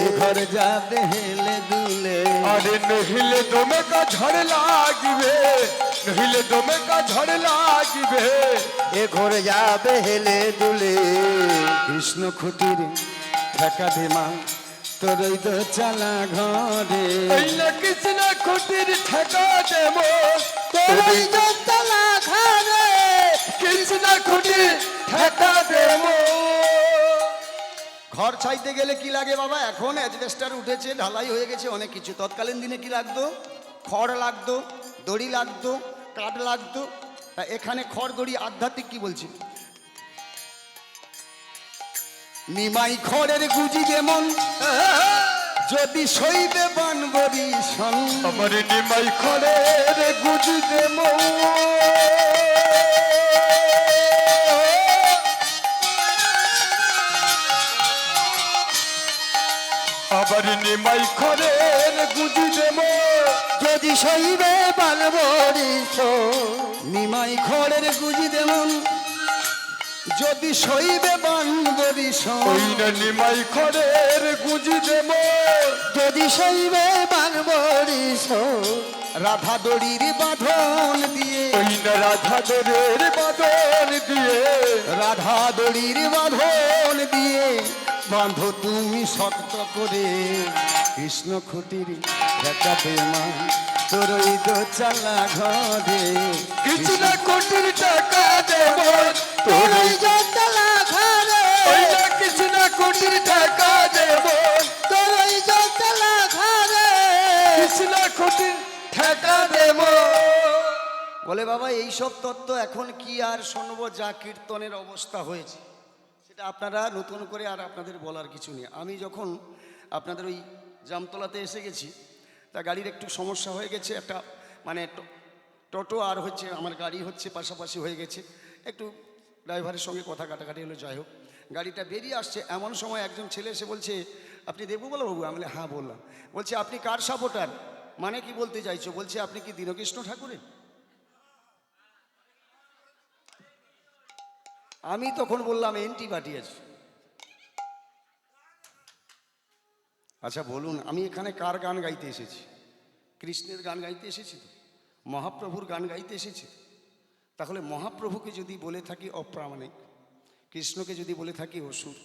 এ ঘর যাবে হেলে দুলে, আরে নহিলে দমকা ঝড় লাগিবে, নহিলে দমকা ঝড় লাগিবে। এ ঘরে যাবে হেলে দুলে। কৃষ্ণ খুঁটির ঠেকা দেমা তোরই দো চালা ঘরে, এই না কৃষ্ণ খুঁটির ঠেকা দেব। তোর ওই দোতলা ঘরে, কৃষ্ণ খুঁটির ঠেকা দেব। ঘর ছাইতে গেলে কি লাগে বাবা? এখন অ্যাজবেস্টার উঠেছে, ঢালাই হয়ে গেছে, অনেক কিছু। তৎকালীন দিনে কি লাগতো? খড় লাগতো, দড়ি লাগতো, কাঠ লাগতো। তা এখানে খড় দড়ি আধ্যাত্মিক কি বলছে? নিমাই খড়ের গুজি যেমন, যদি সইবে বানবরি সন, আমার নিমাই খড়ের গুজি দেব। আবার নিমাই খড়ের গুজি দেব। যদি সইবে বালবরিশ। নিমাই খড়ের গুজি যেমন, যদি সইবে বানবরি সন, ওই না নিমাই খড়ের গুজি দেব। যদি সইবে বালবরিশ। রাধা দড়ির বাঁধন দিয়ে, ওই না রাধা দরের বাদন দিয়ে। রাধা দড়ির বাঁধন দিয়ে বাঁধো তুমি শক্ত করে, কৃষ্ণ খুঁটির ঠেকা দেমা তোরই দো চালা ঘরে, কৃষ্ণ খুঁটির ঠেকা দেব। তোর ওই দোতলা ঘরে, ওই না কৃষ্ণ খুঁটির ঠেকা দেব। তোর ওই দোতলা ঘরে। কৃষ্ণ খুঁটির ঠেকা দেব। বলে বাবা এইসব তত্ত্ব এখন কি আর শুনবো? যা কীর্তনের অবস্থা হয়েছে সেটা আপনারা নতুন করে আর আপনাদের বলার কিছু নেই। আমি যখন আপনাদের ওই জামতলাতে এসে গেছি, তা গাড়ির একটু সমস্যা হয়ে গেছে, একটা মানে টোটো আর হচ্ছে আমার গাড়ি হচ্ছে পাশাপাশি হয়ে গেছে, একটু ড্রাইভারের সঙ্গে কথা কাটাকাটি হলো। যাই হোক, গাড়িটা বেরিয়ে আসছে, এমন সময় একজন ছেলে এসে বলছে, আপনি দেবগোপাল বাবু? আমি বলি হ্যাঁ বললাম। বলছে আপনি কার সাপোর্টার? মানে কি বলতে চাইছো? বলছে আপনি কি দীনকৃষ্ণ ঠাকুরের? আমি তখন বললাম এন্টি পাঠিয়েছি। আচ্ছা বলুন, আমি এখানে কার গান গাইতে এসেছি? কৃষ্ণের গান গাইতে এসেছি তো, মহাপ্রভুর গান গাইতে এসেছি। তাহলে মহাপ্রভুকে যদি বলে থাকি অপ্রামাণিক, কৃষ্ণকে যদি বলে থাকি অসুর,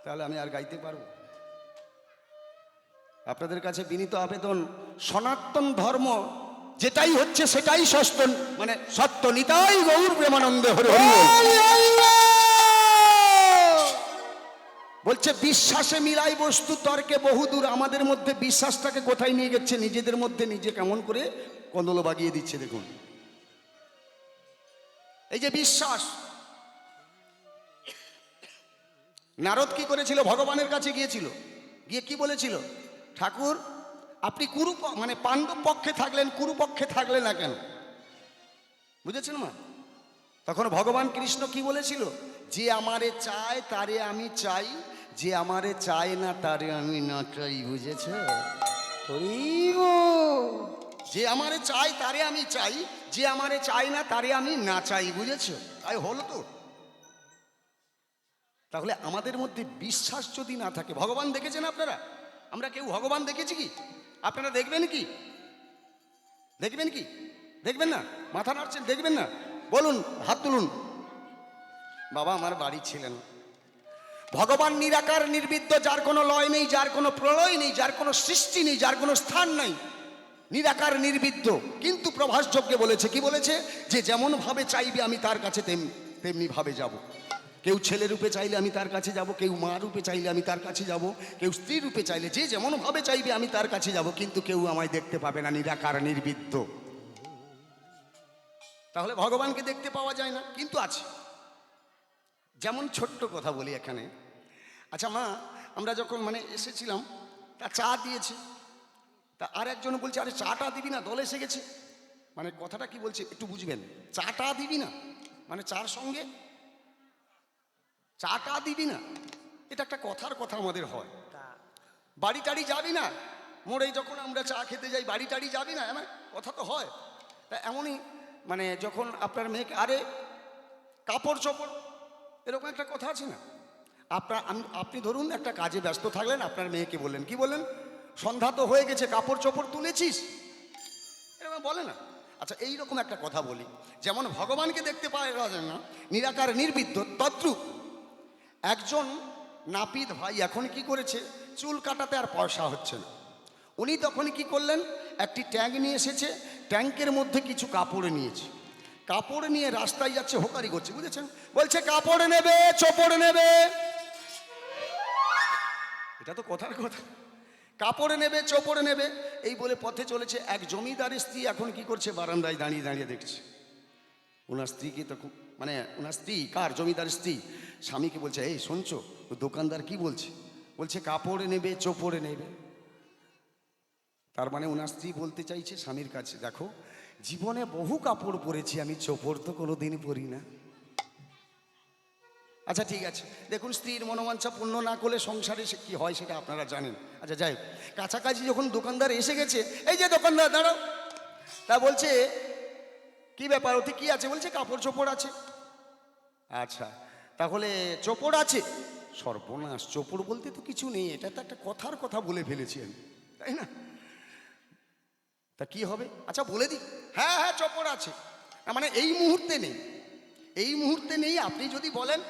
তাহলে আমি আর গাইতে পারবো? আপনাদের কাছে বিনীত আবেদন, সনাতন ধর্ম যেটাই হচ্ছে সেটাই মানে সত্য। নিতাই গৌর প্রেমানন্দে হরি হরি বল। বলছে বিশ্বাসে মিলাই বস্তু তর্কে বহুদূর। আমাদের মধ্যে বিশ্বাসটাকে কোথায় নিয়ে গেছে? নিজেদের মধ্যে নিজে কেমন করে কন্দল বাগিয়ে দিচ্ছে দেখুন। এই যে বিশ্বাস, নারদ কি করেছিল? ভগবানের কাছে গিয়েছিল, গিয়ে কি বলেছিল? ঠাকুর আপনি মানে পাণ্ডব পক্ষে থাকলেন, কুরু পক্ষে থাকলেন না কেন? বুঝেছেন মা? তখন ভগবান কৃষ্ণ কি বলেছিল? যে আমারে চায় তারে আমি চাই, যে আমারে চায় না তারে আমি না চাই। বুঝেছে? যে আমারে চায় তারে আমি চাই, যে আমারে চায় না তারে আমি না চাই। বুঝেছো? তাই হলো তো। তাহলে আমাদের মধ্যে বিশ্বাস যদি না থাকে, ভগবান দেখেছেন আপনারা? আমরা কেউ ভগবান দেখেছি কি? আপনারা দেখবেন কি? দেখবেন কি? দেখবেন না? মাথা নাড়ছেন, দেখবেন না? বলুন, হাত তুলুন। বাবা আমার বাড়ি ছিলেন। ভগবান নিরাকার নির্বিদ্য, যার কোনো লয় নেই, যার কোনো প্রলয় নেই, যার কোনো সৃষ্টি নেই, যার কোনো স্থান নেই, নিরাকার নির্বিদ্য। কিন্তু প্রভাস যজ্ঞে বলেছে, কি বলেছে? যে যেমন ভাবে চাইবে আমি তার কাছে তেমনি ভাবে যাব। কেউ ছেলে রূপে চাইলে আমি তার কাছে যাব, কেউ মা রূপে চাইলে আমি তার কাছে যাব, কেউ স্ত্রী রূপে চাইলে, যে যেমন ভাবে চাইবে আমি তার কাছে যাব, কিন্তু কেউ আমায় দেখতে পাবে না, নিরাকার নির্বিদ্য। তাহলে ভগবানকে দেখতে পাওয়া যায় না, কিন্তু আছে। যেমন ছোট্ট কথা বলি এখানে। আচ্ছা মা, আমরা যখন মানে এসেছিলাম, তা চা দিয়েছে, তা আর একজন বলছে আরে চাটা দিবি না, দল এসে গেছে। মানে কথাটা কি বলছে একটু বুঝবেন। চাটা দিবি না মানে চার সঙ্গে চাটা দিবি না, এটা একটা কথার কথা আমাদের হয়। বাড়ি টাড়ি যাবি না, মোড়ে যখন আমরা চা খেতে যাই, বাড়ি টাড়ি যাবি না, এমন কথা তো হয়। তা এমনই মানে যখন আপনার মেয়েকে আরে কাপড় চোপড়, এরকম একটা কথা আছে না? আপনি ধরুন একটা কাজে ব্যস্ত থাকলেন, আপনার মেয়েকে বললেন, কি বললেন? সন্ধ্যা তো হয়ে গেছে, কাপড় চোপড় তুলেছিস, এরকম বলে না? আচ্ছা এইরকম একটা কথা বলি, যেমন ভগবানকে দেখতে পাওয়া যায় না, নিরাকার নির্বিদ্য, তদ্রূপ একজন নাপিত ভাই এখন কি করেছে? চুল কাটাতে আর পয়সা হচ্ছে না। উনি তখন কি করলেন? একটি ট্যাঙ্ক নিয়ে এসেছে, ট্যাঙ্কের মধ্যে কিছু কাপড় নিয়েছে, কাপড় নিয়ে রাস্তায় যাচ্ছে, হোকারি করছে। বুঝেছেন? বলছে কাপড় নেবে, চোপড় নেবে। এটা তো কথার কথা। কাপড় নেবে, চোপড় নেবে, এই বলে পথে চলেছে। এক জমিদারের স্ত্রী এখন কি করছে? বারান্দায় দাঁড়িয়ে দাঁড়িয়ে দেখছে। ওনার স্ত্রীকে তখন মানে ওনার স্ত্রী, কার? জমিদারের স্ত্রী, স্বামীকে বলছে, এই শুনছো ও দোকানদার কি বলছে? বলছে কাপড় নেবে, চোপড় নেবে। তার মানে ওনার স্ত্রী বলতে চাইছে স্বামীর কাছে, দেখো জীবনে বহু কাপড় পরেছি, আমি চোপড় তো কোনোদিন পরি না। আচ্ছা ঠিক আছে, দেখুন স্ত্রীর মনোবাঞ্ছা পূর্ণ না করলে সংসারে কি হয় সেটা আপনারা জানেন। আচ্ছা যাই হোক, কাছাকাছি যখন দোকানদার এসে গেছে, এই যে দোকানদার দাঁড়াও, তা বলছে কি ব্যাপার, ওতে কি আছে? বলছে কাপড় চোপড় আছে। আচ্ছা তাহলে চোপড় আছে? সর্বনাশ, চোপড় বলতে তো কিছু নেই, এটা তো একটা কথার কথা বলে ফেলেছি আমি, তাই না? তা কি হবে? আচ্ছা বলে দিই, হ্যাঁ হ্যাঁ চোপড় আছে, মানে এই মুহূর্তে নেই, এই মুহূর্তে নেই। আপনি যদি বলেন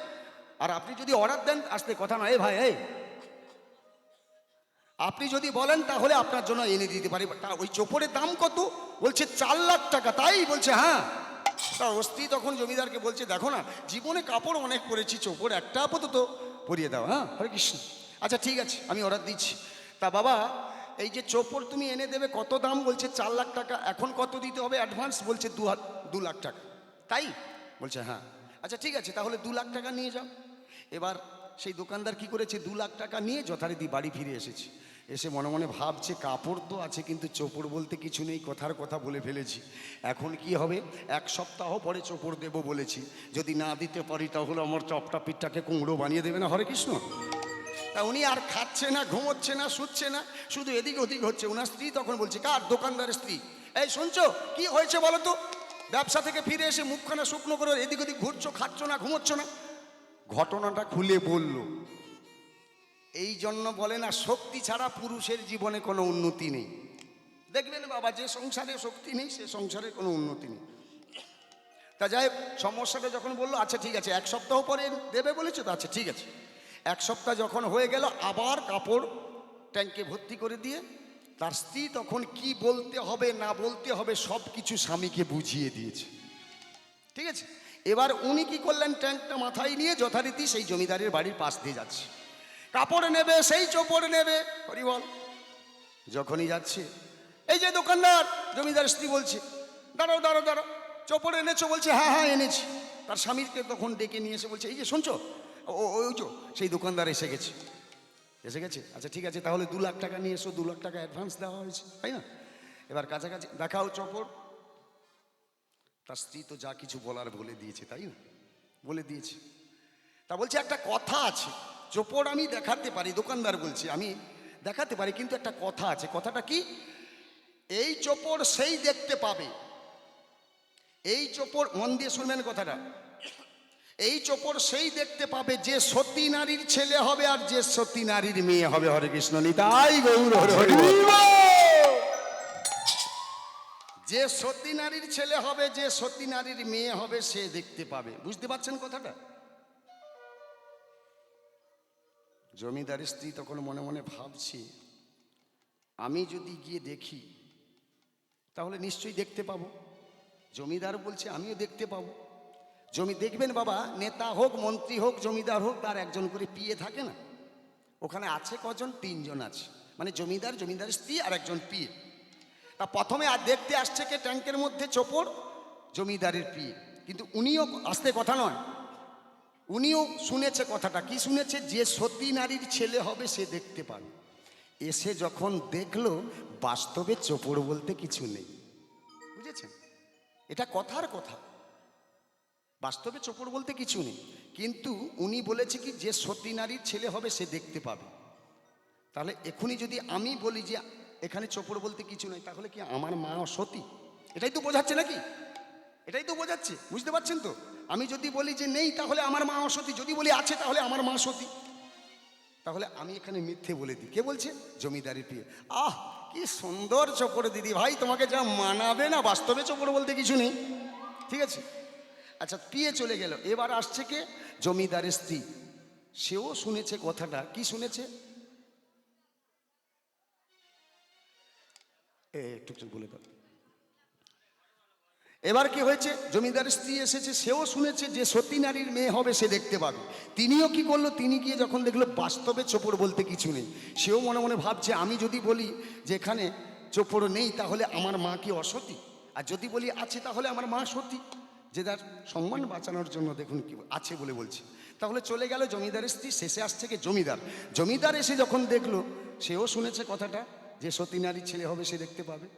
আর আপনি যদি অর্ডার দেন, আসতে কথা নয়, ভাই এই আপনি যদি বলেন তাহলে আপনার জন্য এনে দিতে পারি। তা ওই চোপড়ের দাম কত? বলছে 4 লাখ টাকা। তাই? বলছে হ্যাঁ। তা অস্ত্রী তখন জমিদারকে বলছে, দেখো না জীবনে কাপড় অনেক পরেছি, চোপড় একটা আপাতত পরিয়ে দাও। হ্যাঁ হরে কৃষ্ণ। আচ্ছা ঠিক আছে, আমি অর্ডার দিচ্ছি। তা বাবা এই যে চোপড় তুমি এনে দেবে, কত দাম? বলছে 4 লাখ টাকা। এখন কত দিতে হবে অ্যাডভান্স? বলছে 2 লাখ টাকা। তাই? বলছে হ্যাঁ। আচ্ছা ঠিক আছে, তাহলে 2 লাখ টাকা নিয়ে যাও। এবার সেই দোকানদার কি করেছে? 2 লাখ টাকা নিয়ে যথারীতি বাড়ি ফিরে এসেছে। এসে মনে মনে ভাবছে কাপড় তো আছে কিন্তু চোপড় বলতে কিছু নেই, কথার কথা বলে ফেলেছি। এখন কি হবে, 1 সপ্তাহ পরে চোপড় দেব বলেছি, যদি না দিতে পারি তাহলে আমার চপটা পিঠটাকে কুমড়ো বানিয়ে দেবে না হরে কৃষ্ণ। তা উনি আর খাচ্ছে না, ঘুমোচ্ছে না, শুচ্ছে না, শুধু এদিক ওদিক হচ্ছে। ওনার স্ত্রী তখন বলছে, কার? দোকানদারের স্ত্রী। এই শুনছো, কি হয়েছে বলো তো? ব্যবসা থেকে ফিরে এসে মুখখানা শুকনো করে এদিক ওদিক ঘুরছো, খাচ্ছ না, ঘুমোচ্ছ না। ঘটনাটা খুলে বলল। এই জন্য বলে না, শক্তি ছাড়া পুরুষের জীবনে কোনো উন্নতি নেই। দেখবেন বাবা, যে সংসারে শক্তি নেই সে সংসারে কোনো উন্নতি নেই। তা যাই হোক, সমস্যাটা যখন বললো, আচ্ছা ঠিক আছে 1 সপ্তাহ পরে দেবে বলেছো তো, আচ্ছা ঠিক আছে। 1 সপ্তাহ যখন হয়ে গেল, আবার কাপড় ট্যাঙ্কে ভর্তি করে দিয়ে তার স্ত্রী তখন কি বলতে হবে না বলতে হবে সব কিছু স্বামীকে বুঝিয়ে দিয়েছে। ঠিক আছে, এবার উনি কি করলেন, ট্যাঙ্কটা মাথায় নিয়ে যথারীতি সেই জমিদারের বাড়ির পাশ দিয়ে যাচ্ছে। কাপড় নেবে, সেই চোপড় নেবে, হরিবল। যখনই যাচ্ছে, এই যে দোকানদার, জমিদার স্ত্রী বলছে, দাঁড়াও দাঁড়াও দাঁড়াও, চোপড় এনেছো? বলছে হ্যাঁ হ্যাঁ এনেছি। তার স্বামীকে তখন ডেকে নিয়ে এসে বলছে, এই যে শুনছো, ওই যে সেই দোকানদার এসে গেছে। আচ্ছা ঠিক আছে, তাহলে 2 লাখ টাকা নিয়ে এসো, 2 লাখ টাকা অ্যাডভান্স দেওয়া হয়েছে, তাই না? এবার কাছাকাছি দেখাও চোপড়। তার স্ত্রী তো যা কিছু বলার বলে দিয়েছে, তাই না? বলে দিয়েছে। তা বলছে, একটা কথা আছে, চোপড় আমি দেখাতে পারি, দোকানদার বলছে আমি দেখাতে পারি, কিন্তু একটা কথা আছে। কথাটা কি? এই চোপড় সেই দেখতে পাবে, এই চোপড়, মন দিয়ে শুনবেন কথাটা, এই চোপড় সেই দেখতে পাবে যে সতী নারীর ছেলে হবে আর যে সতী নারীর মেয়ে হবে। হরে কৃষ্ণ, নিতাই গৌর হরে হরি বল। যে সতী নারীর ছেলে হবে, যে সতী নারীর মেয়ে হবে, সে দেখতে পাবে। বুঝতে পারছেন কথাটা? জমিদারের স্ত্রী তখন মনে মনে ভাবছে, আমি যদি গিয়ে দেখি তাহলে নিশ্চয়ই দেখতে পাবো। জমিদার বলছে আমিও দেখতে পাবো। দেখবেন বাবা, নেতা হোক, মন্ত্রী হোক, জমিদার হোক, তার একজন করে পিয়ে থাকে না? ওখানে আছে কজন? 3 জন আছে, মানে জমিদার, জমিদারের স্ত্রী আর একজন পিয়ে। তা প্রথমে আর দেখতে আসছে কে ট্যাঙ্কের মধ্যে? চোপড়, জমিদারের পিয়ে। কিন্তু উনিও আসতে কথা নয়, উনিও শুনেছে কথাটা। কি শুনেছে? যে সতী নারীর ছেলে হবে সে দেখতে পাবে। এসে যখন দেখলো বাস্তবে চোপড় বলতে কিছু নেই। বুঝেছেন? এটা কথার কথা, বাস্তবে চোপড় বলতে কিছু নেই। কিন্তু উনি বলেছে কি, যে সতী নারীর ছেলে হবে সে দেখতে পাবে। তাহলে এখনই যদি আমি বলি যে এখানে চোপড় বলতে কিছু নেই, তাহলে কি আমার মা সতী? এটাই তো বোঝাচ্ছে নাকি? এটাই তো বোঝাচ্ছে, বুঝতে পারছেন তো? আমি যদি বলি যে নেই তাহলে আমার মা অসতী, যদি বলি আছে তাহলে আমার মা সতী। তাহলে আমি এখানে মিথ্যে বলে দিই। কে বলছে? জমিদারি পিয়ে। আহ, কি সুন্দর চোপড় দিদি ভাই, তোমাকে যা মানাবে না, বাস্তবে চোপড় বলতে কিছু নেই। ঠিক আছে, আচ্ছা পিয়ে চলে গেল। এবার আসছে কে? জমিদারের স্ত্রী। সেও শুনেছে কথাটা। কি শুনেছে? একটু বলে দাও। এবার কি হয়েছে? জমিদারের স্ত্রী এসেছে, সেও শুনেছে যে সতী নারীর মেয়ে হবে সে দেখতে পাবে। তিনিও কি করলো, তিনি গিয়ে যখন দেখলো বাস্তবে চোপড় বলতে কিছু নেই, সেও মনে মনে ভাবছে আমি যদি বলি যে এখানে চোপড় নেই তাহলে আমার মা কি অসতী? আর যদি বলি আছে তাহলে আমার মা সতী। যে তার সম্মান বাঁচানোর জন্য দেখুন কি আছে বলে বলছে। তাহলে চলে গেল জমিদারের স্ত্রী। শেষে আসছে কি? জমিদার এসে যখন দেখলো, সেও শুনেছে কথাটা যে সতী নারীর ছেলে হবে সে দেখতে পাবে।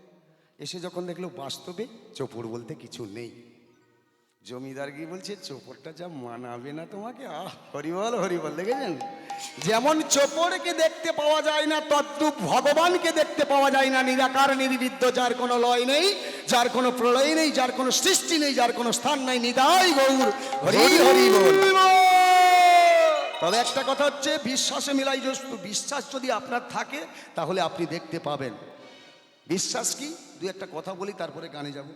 এসে যখন দেখলো বাস্তবে চোপড় বলতে কিছু নেই, জমিদার কি বলছে, চোপড়টা যা মানাবে না তোমাকে। আহ, হরিবল হরিবল। দেখেছেন, যেমন চোপড়কে দেখতে পাওয়া যায় না, তদ্রূপ ভগবানকে দেখতে পাওয়া যায় না। নিরাকার নির্বিদ্য, যার কোনো লয় নেই, যার কোনো প্রলয় নেই, যার কোনো সৃষ্টি নেই, যার কোনো স্থান নাই। নিতাই গৌর হরি হরি বল। তবে একটা কথা হচ্ছে, বিশ্বাসে মিলাই বস্তু। বিশ্বাস যদি আপনার থাকে তাহলে আপনি দেখতে পাবেন। বিশ্বাস কি? 2-1 কথা বলি, তারপরে গানে যাব।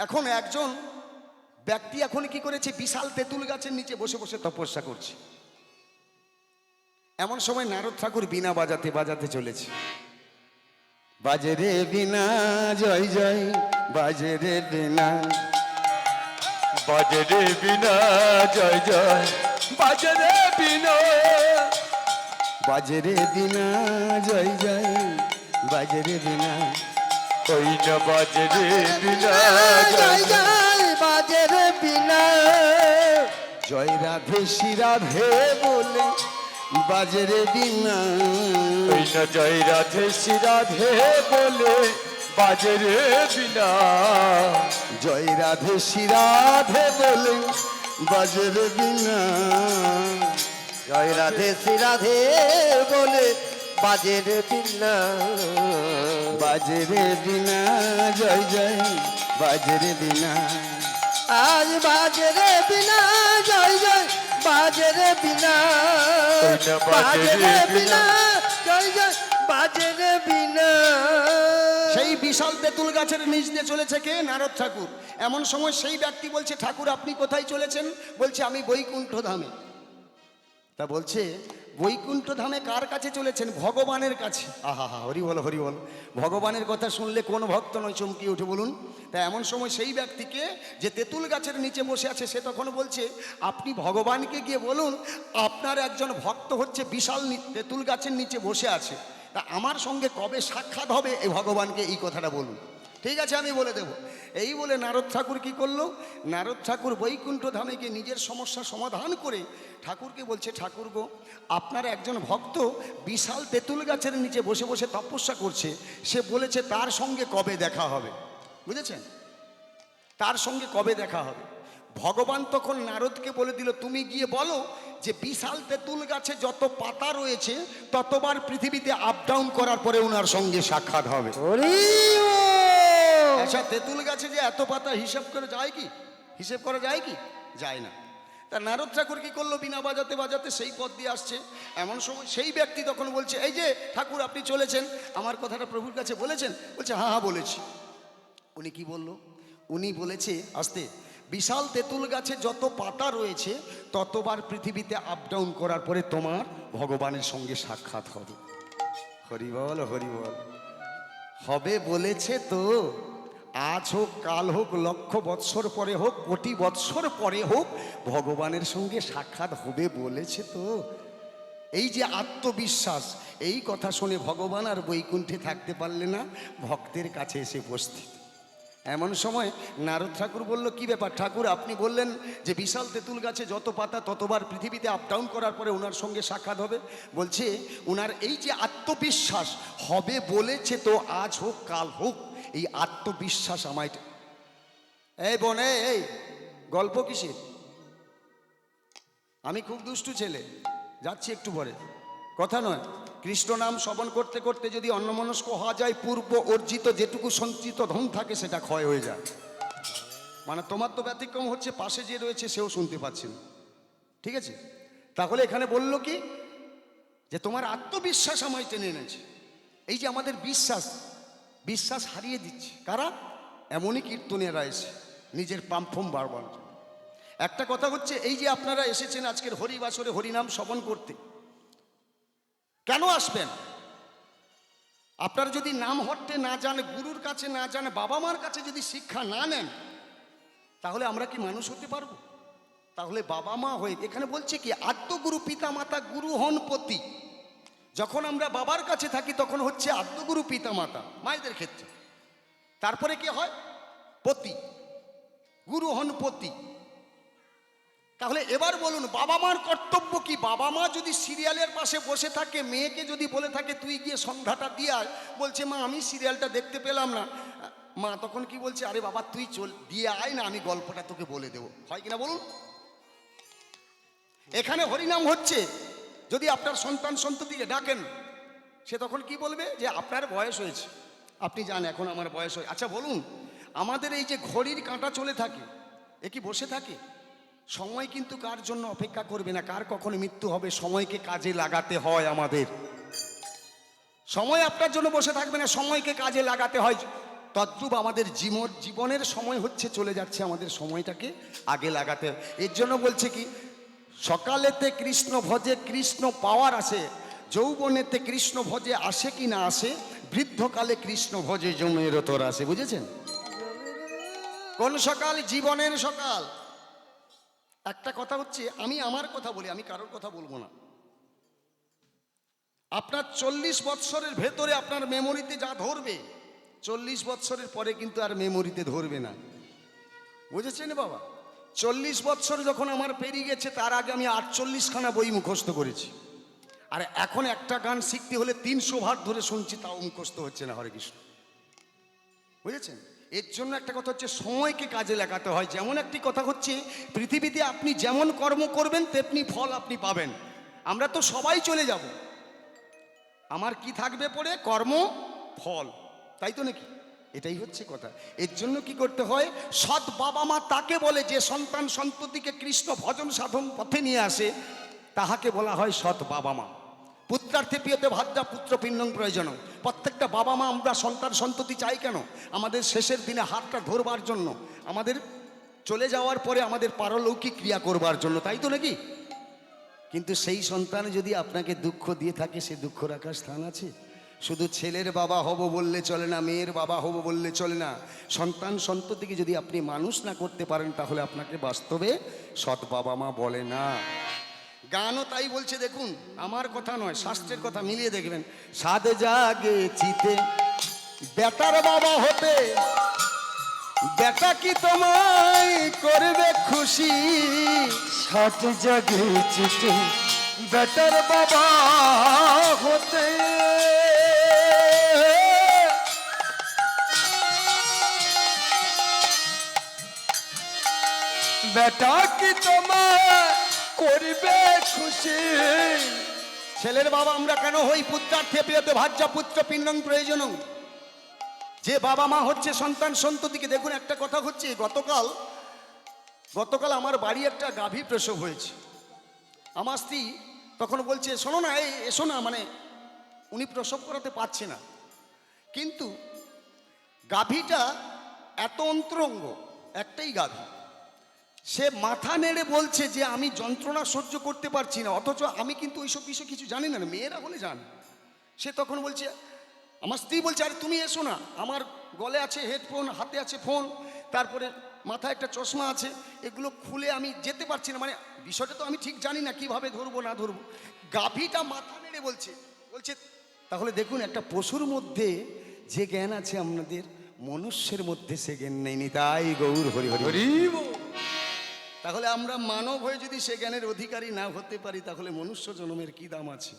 এখন একজন ব্যক্তি এখন কি করেছে, বিশাল তেঁতুল গাছের নিচে বসে বসে তপস্যা করছে। এমন সময় নারদ ঠাকুর বীণা বাজাতে বাজাতে চলেছে। বাজে রে বীণা জয় জয়, বাজে রে বীণা, বাজে রে বীণা জয় জয়, বাজে রে বীণা, বাজে রে বীণা জয় জয়, বাজে রে বীণা, ওই না বাজে রে বীণা জয় জয়, বাজে রে বীণা। জয় রাধে শ্রী রাধে বলে বাজে রে বিনা। ওই না জয় রাধে শ্রী রাধে বলে বাজে রে বিনা। জয় রাধে শ্রী রাধে বলে বাজে রে বিনা। জয় রাধে শ্রী রাধে বলে বাজে রে বিনা। বাজে রে বিনা, জয় জয় বাজে রে বিনা। আজ বাজে রে বিনা, জয় জয় বাজে রে বিনা। ওইটা বাজে রে বিনা, জয় জয় বাজে রে বিনা। সেই বিশাল তেঁতুল গাছের নিচ দিয়ে চলেছে কে? নারদ ঠাকুর। এমন সময় সেই ব্যক্তি বলছে, ঠাকুর আপনি কোথায় চলেছেন? বলছে আমি বৈকুণ্ঠ ধামে। তা বলছে বৈকুণ্ঠ ধামে কার কাছে চলেছেন? ভগবানের কাছে। আহা হা, হরি বল হরি বল। ভগবানের কথা শুনলে কোন ভক্ত নয় চমকিয়ে উঠে বলুন? তা এমন সময় সেই ব্যক্তিকে যে তেঁতুল গাছের নিচে বসে আছে সে তখন বলছে, আপনি ভগবানকে গিয়ে বলুন আপনার একজন ভক্ত হচ্ছে বিশাল তেঁতুল গাছের নিচে বসে আছে, তা আমার সঙ্গে কবে সাক্ষাৎ হবে এই ভগবানকে এই কথাটা বলুন। ঠিক আছে আমি বলে দেব। এই বলে নারদ ঠাকুর কি করলো? নারদ ঠাকুর বৈকুণ্ঠ ধামে গিয়ে নিজের সমস্যা সমাধান করে ঠাকুরকে বলছে, ঠাকুর গো আপনার একজন ভক্ত বিশাল তেঁতুল গাছের নিচে বসে বসে তপস্যা করছে, সে বলেছে তার সঙ্গে কবে দেখা হবে। বুঝেছেন? তার সঙ্গে কবে দেখা হবে। ভগবান তখন নারদকে বলে দিল, তুমি গিয়ে বলো যে বিশাল তেঁতুল গাছে যত পাতা রয়েছে ততবার পৃথিবীতে আপ ডাউন করার পরে ওনার সঙ্গে সাক্ষাৎ হবে। হরি ও। আচ্ছা তেঁতুল গাছে যে এত পাতা হিসাব করে যায় কি? হিসেব করা যায় কি? যায় না। তা নারদ ঠাকুর কি করলো? বিনা বাজাতে বাজাতে সেই পথ দিয়ে আসছে। এমন সময় সেই ব্যক্তি তখন বলছে, এই যে ঠাকুর আপনি চলেছেন, আমার কথাটা প্রভুর কাছে বলেছেন? বলছে হ্যাঁ হ্যাঁ বলেছি। উনি কি বলল? উনি বলেছে আস্তে, বিশাল তেঁতুল গাছে যত পাতা রয়েছে ততবার পৃথিবীতে আপ ডাউন করার পরে তোমার ভগবানের সঙ্গে সাক্ষাৎ হবে। হরি বল হরি বল। হবে বলেছে তো, আজ হোক কাল হোক লক্ষ বৎসর পরে হোক কোটি বৎসর পরে হোক ভগবানের সঙ্গে সাক্ষাৎ হবে বলেছে তো। এই যে আত্মবিশ্বাস, এই কথা শুনে ভগবান আর বৈকুণ্ঠে থাকতে পারলে না, ভক্তের কাছে এসে উপস্থিত। এমন সময় নারদ ঠাকুর বলল, কি ব্যাপার ঠাকুর, আপনি বললেন যে বিশাল তেঁতুল গাছে যত পাতা ততবার পৃথিবীতে আপ ডাউন করার পরে ওনার সঙ্গে সাক্ষাৎ হবে। বলছে ওনার এই যে আত্মবিশ্বাস, হবে বলেছে তো আজ হোক কাল হোক, এই আত্মবিশ্বাস আমায়। এই বোন, এই গল্প কিসের? আমি খুব দুষ্টু ছেলে, যাচ্ছি একটু পরে, কথা নয়। কৃষ্ণ নাম শ্রবণ করতে করতে যদি অন্যমনস্ক হওয়া যায়, পূর্ব অর্জিত যেটুকু সঞ্চিত ধন থাকে সেটা ক্ষয় হয়ে যায়। মানে তোমার তো ব্যতিক্রম হচ্ছে, পাশে যে রয়েছে সেও শুনতে পাচ্ছেন। ঠিক আছে? তাহলে এখানে বললো কি, যে তোমার আত্মবিশ্বাস আমায় টেনে এনেছে। এই যে আমাদের বিশ্বাস, বিশ্বাস হারিয়ে দিচ্ছে কারা? এমনই কীর্তনীয়রা এসে নিজের পাম্পম বারবার। একটা কথা হচ্ছে, এই যে আপনারা এসেছেন আজকের হরিবাসরে হরিনাম শ্রবণ করতে, কেন আসবেন? আপনারা যদি নাম হট্টে না জানে, গুরুর কাছে না জানে, বাবা মার কাছে যদি শিক্ষা না নেন, তাহলে আমরা কি মানুষ হতে পারবো? তাহলে বাবা মা হয়ে, এখানে বলছে কি, আদ্যগুরু পিতা মাতা গুরু হন পতি। যখন আমরা বাবার কাছে থাকি তখন হচ্ছে আদ্যগুরু পিতা মাতা, মায়েদের ক্ষেত্রে। তারপরে কি হয়? পতি, গুরু হন পতি। তাহলে এবার বলুন, বাবা মার কর্তব্য কি? বাবা মা যদি সিরিয়ালের পাশে বসে থাকে, মেয়েকে যদি বলে থাকে তুই গিয়ে সন্ধ্যাটা দিয়ে আয়, বলছে মা আমি সিরিয়ালটা দেখতে পেলাম না, মা তখন কি বলছে, আরে বাবা তুই চল দিয়ে আয় না, আমি গল্পটা তোকে বলে দেবো। হয় কিনা বলুন? এখানে হরিনাম হচ্ছে, যদি আপনার সন্তান সন্ততিকে ডাকেন, সে তখন কি বলবে, যে আপনার বয়স হয়েছে, আপনি যান, এখন আমার বয়স হয়েছে। আচ্ছা বলুন, আমাদের এই যে ঘড়ির কাঁটা চলে থাকে, এ কি বসে থাকে? সময় কিন্তু কার জন্য অপেক্ষা করবে না, কার কখন মৃত্যু হবে, সময়কে কাজে লাগাতে হয় আমাদের। সময় আপনার জন্য বসে থাকবে না, সময়কে কাজে লাগাতে হয়। তদ্রূপ আমাদের জীবনের সময় হচ্ছে চলে যাচ্ছে, আমাদের সময়টাকে আগে লাগাতে হয়। এর জন্য বলছে কি, সকালেতে কৃষ্ণ ভজে কৃষ্ণ পাওয়ার আসে, যৌবনেতে কৃষ্ণ ভজে আসে কি না আসে, বৃদ্ধকালে কৃষ্ণ ভজে জমের তোর আসে। বুঝেছেন? কোন সকাল? জীবনের সকাল। একটা কথা হচ্ছে, আমি আমার কথা বলি, আমি কারোর কথা বলবো না। আপনার 40 বৎসরের ভেতরে আপনার মেমোরিতে যা ধরবে, 40 বৎসরের পরে কিন্তু আর মেমোরিতে ধরবে না। বুঝেছেন বাবা? 40 বৎসর যখন আমার পেরিয়ে গেছে, তার আগে আমি 48খানা বই মুখস্থ করেছি। আর এখন একটা গান শিখতে হলে 300 বার ধরে শুনছি, তাও মুখস্থ হচ্ছে না। হরে কৃষ্ণ, বুঝেছেন? এর জন্য একটা কথা হচ্ছে সময়কে কাজে লাগাতে হয়। যেমন একটি কথা হচ্ছে, পৃথিবীতে আপনি যেমন কর্ম করবেন তেমনি ফল আপনি পাবেন। আমরা তো সবাই চলে যাব, আমার কি থাকবে পরে? কর্ম, ফল, তাই তো নাকি? এটাই হচ্ছে কথা। এর জন্য কি করতে হয়? সৎ বাবা মা তাকে বলে যে সন্তান সন্ততিকে কৃষ্ণ ভজন সাধন পথে নিয়ে আসে, তাহাকে বলা হয় সৎ বাবা মা। পুত্রার্থে প্রিয়তে ভাদ্রা পুত্র পিণ্ডং প্রয়োজন। প্রত্যেকটা বাবা মা আমরা সন্তান সন্ততি চাই কেন? আমাদের শেষের দিনে হাতটা ধরবার জন্য, আমাদের চলে যাওয়ার পরে আমাদের পারলৌকিক ক্রিয়া করবার জন্য, তাই তো নাকি? কিন্তু সেই সন্তান যদি আপনাকে দুঃখ দিয়ে থাকে, সে দুঃখ রাখার স্থান আছে? শুধু ছেলের বাবা হব বললে চলে না, মেয়ের বাবা হব বললে চলে না। সন্তান সন্ততিকে যদি আপনি মানুষ না করতে পারেন, তাহলে আপনাকে বাস্তবে সৎ বাবা মা বলে না। গানও তাই বলছে, দেখুন, আমার কথা নয়, শাস্ত্রের কথা মিলিয়ে দেখবেন। সাধ জাগে চিতে বেটার বাবা হতে, বেটা কি তোমায় করবে খুশি? সাত জাগে চিতে বেটার বাবা হতে, বেটা কি তোমায় করবে খুশি। ছেলের বাবা আমরা কেন হই? পুত্রার্থে প্রিয়তে ভাজ্যা পুত্র পিণ্ডং প্রয়োজন। যে বাবা মা হচ্ছে সন্তান সন্ততিকে। দেখুন একটা কথা হচ্ছে, গতকাল আমার বাড়ি একটা গাভী প্রসব হয়েছে। আমার স্ত্রী তখন বলছে, শোনো না, এই এসো না, মানে উনি প্রসব করাতে পারছে না, কিন্তু গাভীটা এত অন্তরঙ্গ, একটাই গাভী, সে মাথা নেড়ে বলছে যে আমি যন্ত্রণা সহ্য করতে পারছি না। অথচ আমি কিন্তু ওইসব বিষয়ে কিছু জানি না, মেয়েরা হলে জানে। সে তখন বলছে, আমার স্ত্রী বলছে, আরে তুমি এসো না, আমার গলে আছে হেডফোন, হাতে আছে ফোন, তারপরে মাথায় একটা চশমা আছে, এগুলো খুলে আমি যেতে পারছি না, মানে বিষয়টা তো আমি ঠিক জানি না কিভাবে ধরবো না ধরবো। গাভীটা মাথা নেড়ে বলছে। তাহলে দেখুন, একটা পশুর মধ্যে যে জ্ঞান আছে আপনাদের, মনুষ্যের মধ্যে সে জ্ঞান নেই। তাই গৌর হরি হরি হরি। তাহলে আমরা মানব হয়ে যদি সে জ্ঞানের অধিকারী না হতে পারি, তাহলে মনুষ্য জন্মের কি দাম আছে?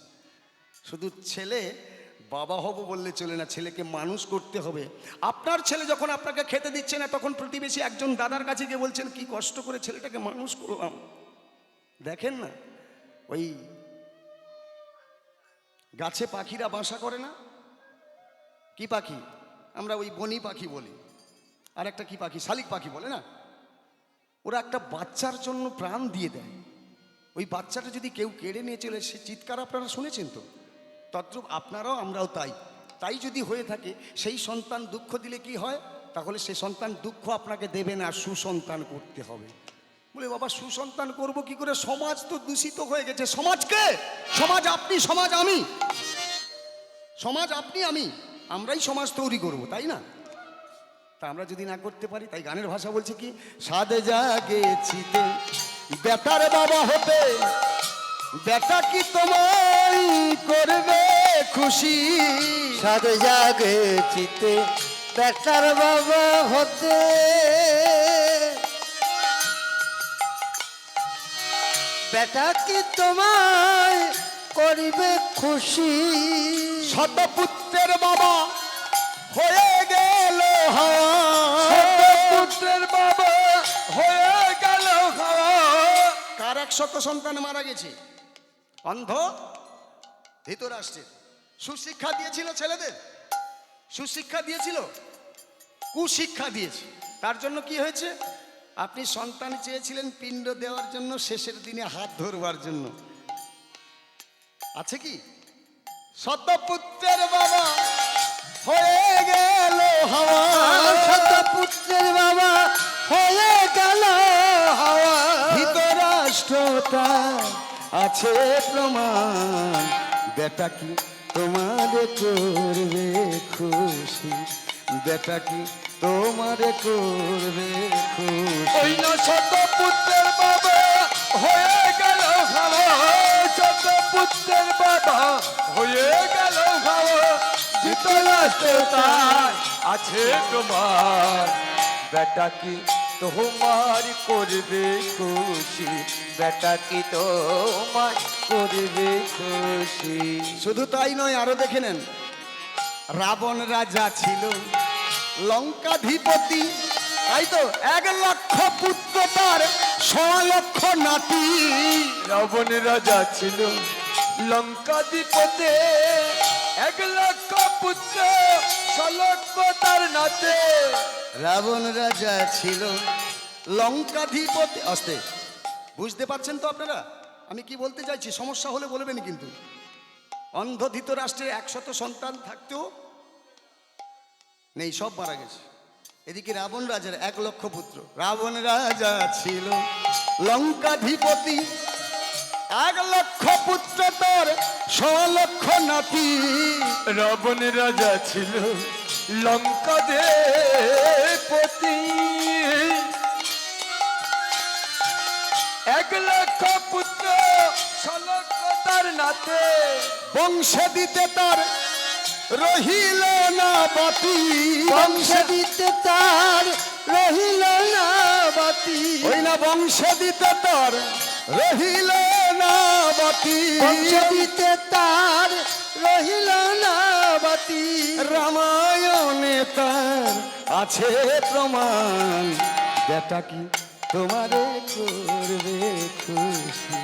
শুধু ছেলে বাবা হব বললে চলে না, ছেলেকে মানুষ করতে হবে। আপনার ছেলে যখন আপনাকে খেতে দিচ্ছে না, তখন প্রতিবেশী একজন দাদার কাছে গিয়ে বলছেন, কি কষ্ট করে ছেলেটাকে মানুষ করলাম। দেখেন না, ওই গাছে পাখিরা বাসা করে না, কি পাখি? আমরা ওই বনি পাখি বলি, আর একটা কি পাখি, শালিক পাখি বলে না। ওরা একটা বাচ্চার জন্য প্রাণ দিয়ে দেয়। ওই বাচ্চাটা যদি কেউ কেড়ে নিয়ে চলে, সে চিৎকার আপনারা শুনেছেন তো? তদ্রূপ আপনারাও আমরাও তাই যদি হয়ে থাকে, সেই সন্তান দুঃখ দিলে কি হয়? তাহলে সে সন্তান দুঃখ আপনাকে দেবে না, সুসন্তান করতে হবে। বলে, বাবা সুসন্তান করব কি করে? সমাজ তো দূষিত হয়ে গেছে। সমাজকে, সমাজ আপনি, সমাজ আমি, সমাজ আপনি আমি, আমরাই সমাজ তৈরি করব, তাই না? তা আমরা যদি না করতে পারি, তাই গানের ভাষা বলছে কি, সাধে জাগে চিতে বেটার বাবা হতে, বেটা কি তোমায় করবে খুশি? সাধ জাগে চিতে বেটার বাবা হতে, বেটা কি তোমায় করিবে খুশি? শতপুত্রের বাবা হয়ে গেল হাওয়া, পুত্রের বাবা হয়ে গেল হাওয়া। কার 100 সন্তান মারা গেছে? অন্ধ ধৃতরাষ্ট্রের। সুশিক্ষা দিয়েছিল ছেলেদের? সুশিক্ষা দিয়েছিল? কুশিক্ষা দিয়েছে। তার জন্য কি হয়েছে? আপনি সন্তান চেয়েছিলেন পিণ্ড দেওয়ার জন্য, শেষের দিনে হাত ধরবার জন্য। আছে কি? শতপুত্রের বাবা হয়ে গেল হাওয়া, শতপুত্রের বাবা হয়ে গেল হাওয়া। ধৃতরাষ্ট্রতা আছে প্রমাণ, বেটা কি তোমারে করবে খুশি? বেটা কি তোমারে করবে খুশি? ওই না শতপুত্রের বাবা হয়ে গেল হাওয়া, শতপুত্রের বাবা হয়ে গেল হাওয়া। ধৃতরাষ্ট্রতায় আছে তোমার, বেটা কি তোমার করবে খুশি? বেটা কি তোমার করবে খুশি। শুধু তাই নয়, আরো দেখে নেন, রাবণ রাজা ছিল লঙ্কাধিপতি, তাই তো 1,00,000 পুত্র তার 1,00,000 নাতি। রাবণ রাজা ছিল লঙ্কাধিপতি, 1,00,000 পুত্র 1,00,000 তার নাতে। রাবণ রাজা ছিল লঙ্কাধিপতি। আস্তে, বুঝতে পারছেন তো আপনারা আমি কি বলতে চাইছি? সমস্যা হলে বলবেন কিন্তু। অন্ধ ধৃতরাষ্ট্রের 100 সন্তান থাকতেও নেই, সব মারা গেছে। এদিকে রাবণ রাজার 1,00,000 পুত্র। রাবণ রাজা ছিল লঙ্কাধিপতি, 1,00,000 পুত্র তার 1,00,000 নাতি। রাবণ রাজা ছিল লঙ্কাধিপতি, 1,00,000 পুত্র 1,00,000 তার নাতে। বংশ দিতে তার রহিল না বাতি। বংশ দিতে তার রহিল না বাতি। ওই না বংশ দিতে তার রহিল না বাতি। বংশ দিতে তার রহিল না বাতি। রামায়ণে তার আছে প্রমাণ, বেটা কি তোমারে করবে খুশি,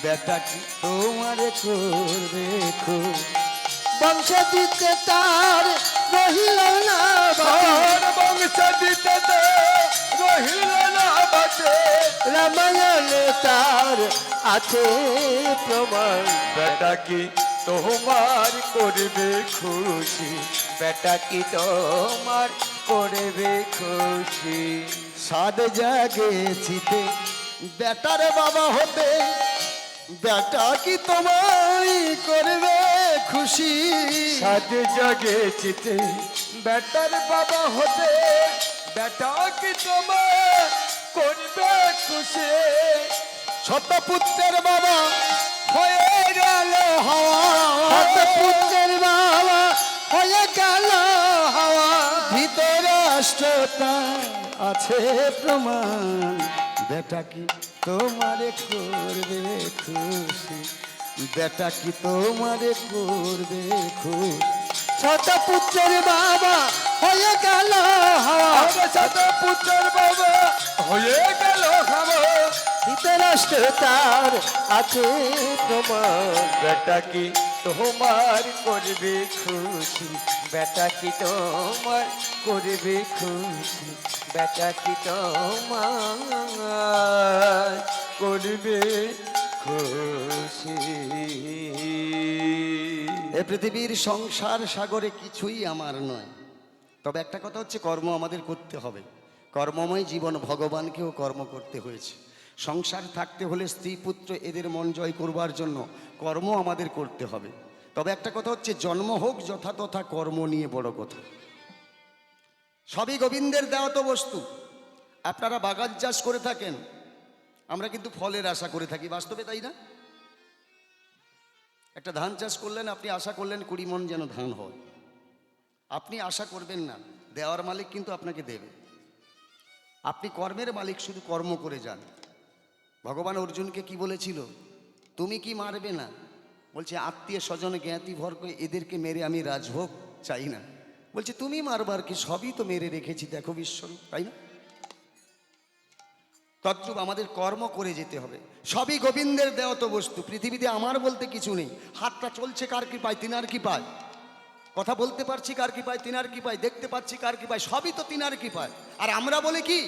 বেটা কি তোমারে করবে খুশি। বংশ দিতে তার রহিল না বাতি। আর বংশ দিতে তো রহিল না বাতে। রামায়ণে তার আছে প্রমাণ। বেটা কি তোমার করবে খুশি, বেটা কি তোমার করবে খুশি। সাদ জাগেছিতে বেটার বাবা হতে, বেটা কি তোমায় করবে খুশি। সাথে জাগেছিতে বেটার বাবা হতে, বেটা কি তোমার করবে খুশি। শতপুত্রের বাবা হয়ে গেল হাওয়া। পুত্রের বাবা হয়ে গেল হাওয়া। ধৃতরাষ্ট্রতা আছে প্রমাণ, বেটা কি তোমারে করবে খুশি, বেটা কি তোমারে করবে খুশি। ছোট পুত্রের বাবা হয়ে গেল হাওয়া। আমার সাথে পুত্রের বাবা হয়ে গেল খাবো। ধৃতরাষ্ট্র তার আছে প্রমাণ। বেটা কি তোমার করবে খুশি, বেটা কি তোমার করবে খুশি, বেটা কি তোমার করবে খুশি। এ পৃথিবীর সংসার সাগরে কিছুই আমার নয়, তবে একটা কথা হচ্ছে কর্ম আমাদের করতে হবে। কর্মময় জীবন, ভগবানকেও কর্ম করতে হয়েছে। সংসার থাকতে হলে স্ত্রী পুত্র এদের মন জয় করবার জন্য কর্ম আমাদের করতে হবে। তবে একটা কথা হচ্ছে জন্ম হোক যথাতথা, কর্ম নিয়ে বড় কথা। সবই গোবিন্দের দেওয়া তো বস্তু। আপনারা বাগান চাষ করে থাকেন, আমরা কিন্তু ফলের আশা করে থাকি, বাস্তবে তাই না? একটা ধান চাষ করলেন, আপনি আশা করলেন 20 মণ যেন ধান হয়। আপনি আশা করবেন না, দেওয়ার মালিক কিন্তু আপনাকে দেবে। আপনি কর্মের মালিক, শুধু কর্ম করে যান। ভগবান অর্জুনকে কি বলেছিল? তুমি কি মারবে না? বলছে আত্মীয় স্বজন জ্ঞাতি ভর করে এদেরকে মেরে আমি রাজভোগ চাই না। বলছে তুমি মারবার কি, সবই তো মেরে রেখেছি, দেখো বিশ্বরূপ, তাই না? তদ্রূপ আমাদের কর্ম করে যেতে হবে। সবই গোবিন্দের দেওয়া তো বস্তু। পৃথিবীতে আমার বলতে কিছু নেই। হাতটা চলছে কার কৃপায়? তিনার কৃপায়। কথা বলতে পারছি কার কৃপায়? তিনার কৃপায়। দেখতে পাচ্ছি কার কৃপায়? সবই তো তিনার কৃপায়। আর আমরা বলে কি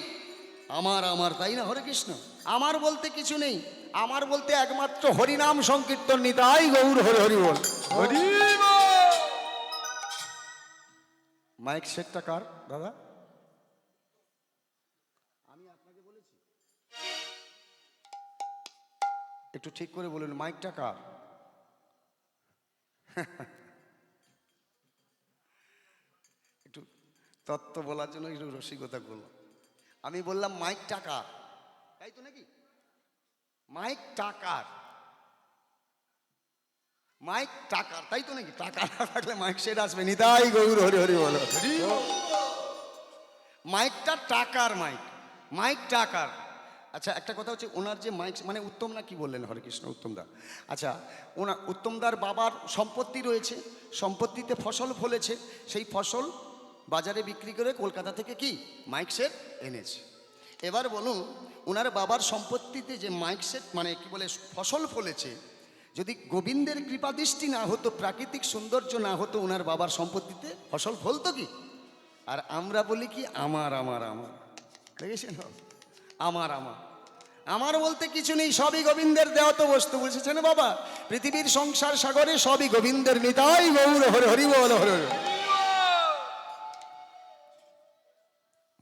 আমার আমার, তাই না? হরে কৃষ্ণ। আমার বলতে কিছু নেই। আমার বলতে একমাত্র হরিনাম সংকীর্তন, নিতাই গৌর হরি হরি বল। হরি মাইক সেটটা কার দাদা? একটু ঠিক করে বলুন, মাইকটা কার? একটু তত্ত্ব বলার জন্য একটু রসিকতা করলাম। আমি বললাম মাইকটা কার, তাই তো নাকি? মাইক টাকার, মাইক টাকার, তাই তো নাকি? টাকা না থাকলে মাইক সেট আসবে। নিতাই গৌর হরি হরি বলো। মাইকটা টাকার মাইক, মাইক টাকার। আচ্ছা একটা কথা হচ্ছে, ওনার যে মাইক মানে উত্তম না কি বললেন, হরে কৃষ্ণ উত্তমদা, আচ্ছা ওনার উত্তমদার বাবার সম্পত্তি রয়েছে, সম্পত্তিতে ফসল ফলেছে, সেই ফসল বাজারে বিক্রি করে কলকাতা থেকে কি মাইক সেট এনেছে। এবার বলুন, ওনার বাবার সম্পত্তিতে যে মাইক সেট মানে কি বলে ফসল ফলেছে, যদি গোবিন্দের কৃপাদৃষ্টি না হতো, প্রাকৃতিক সৌন্দর্য না হতো, ওনার বাবার সম্পত্তিতে ফসল ফলতো কি? আর আমরা বলি কি আমার আমার আমার, দেখেছেন? আমার আমার আমার বলতে কিছু নেই, সবই গোবিন্দের দেওয়া তো বস্তু, বুঝেছেন বাবা? পৃথিবীর সংসার সাগরে সবই গোবিন্দের, নিতাই গৌর হরে হরি বল হরে হরি।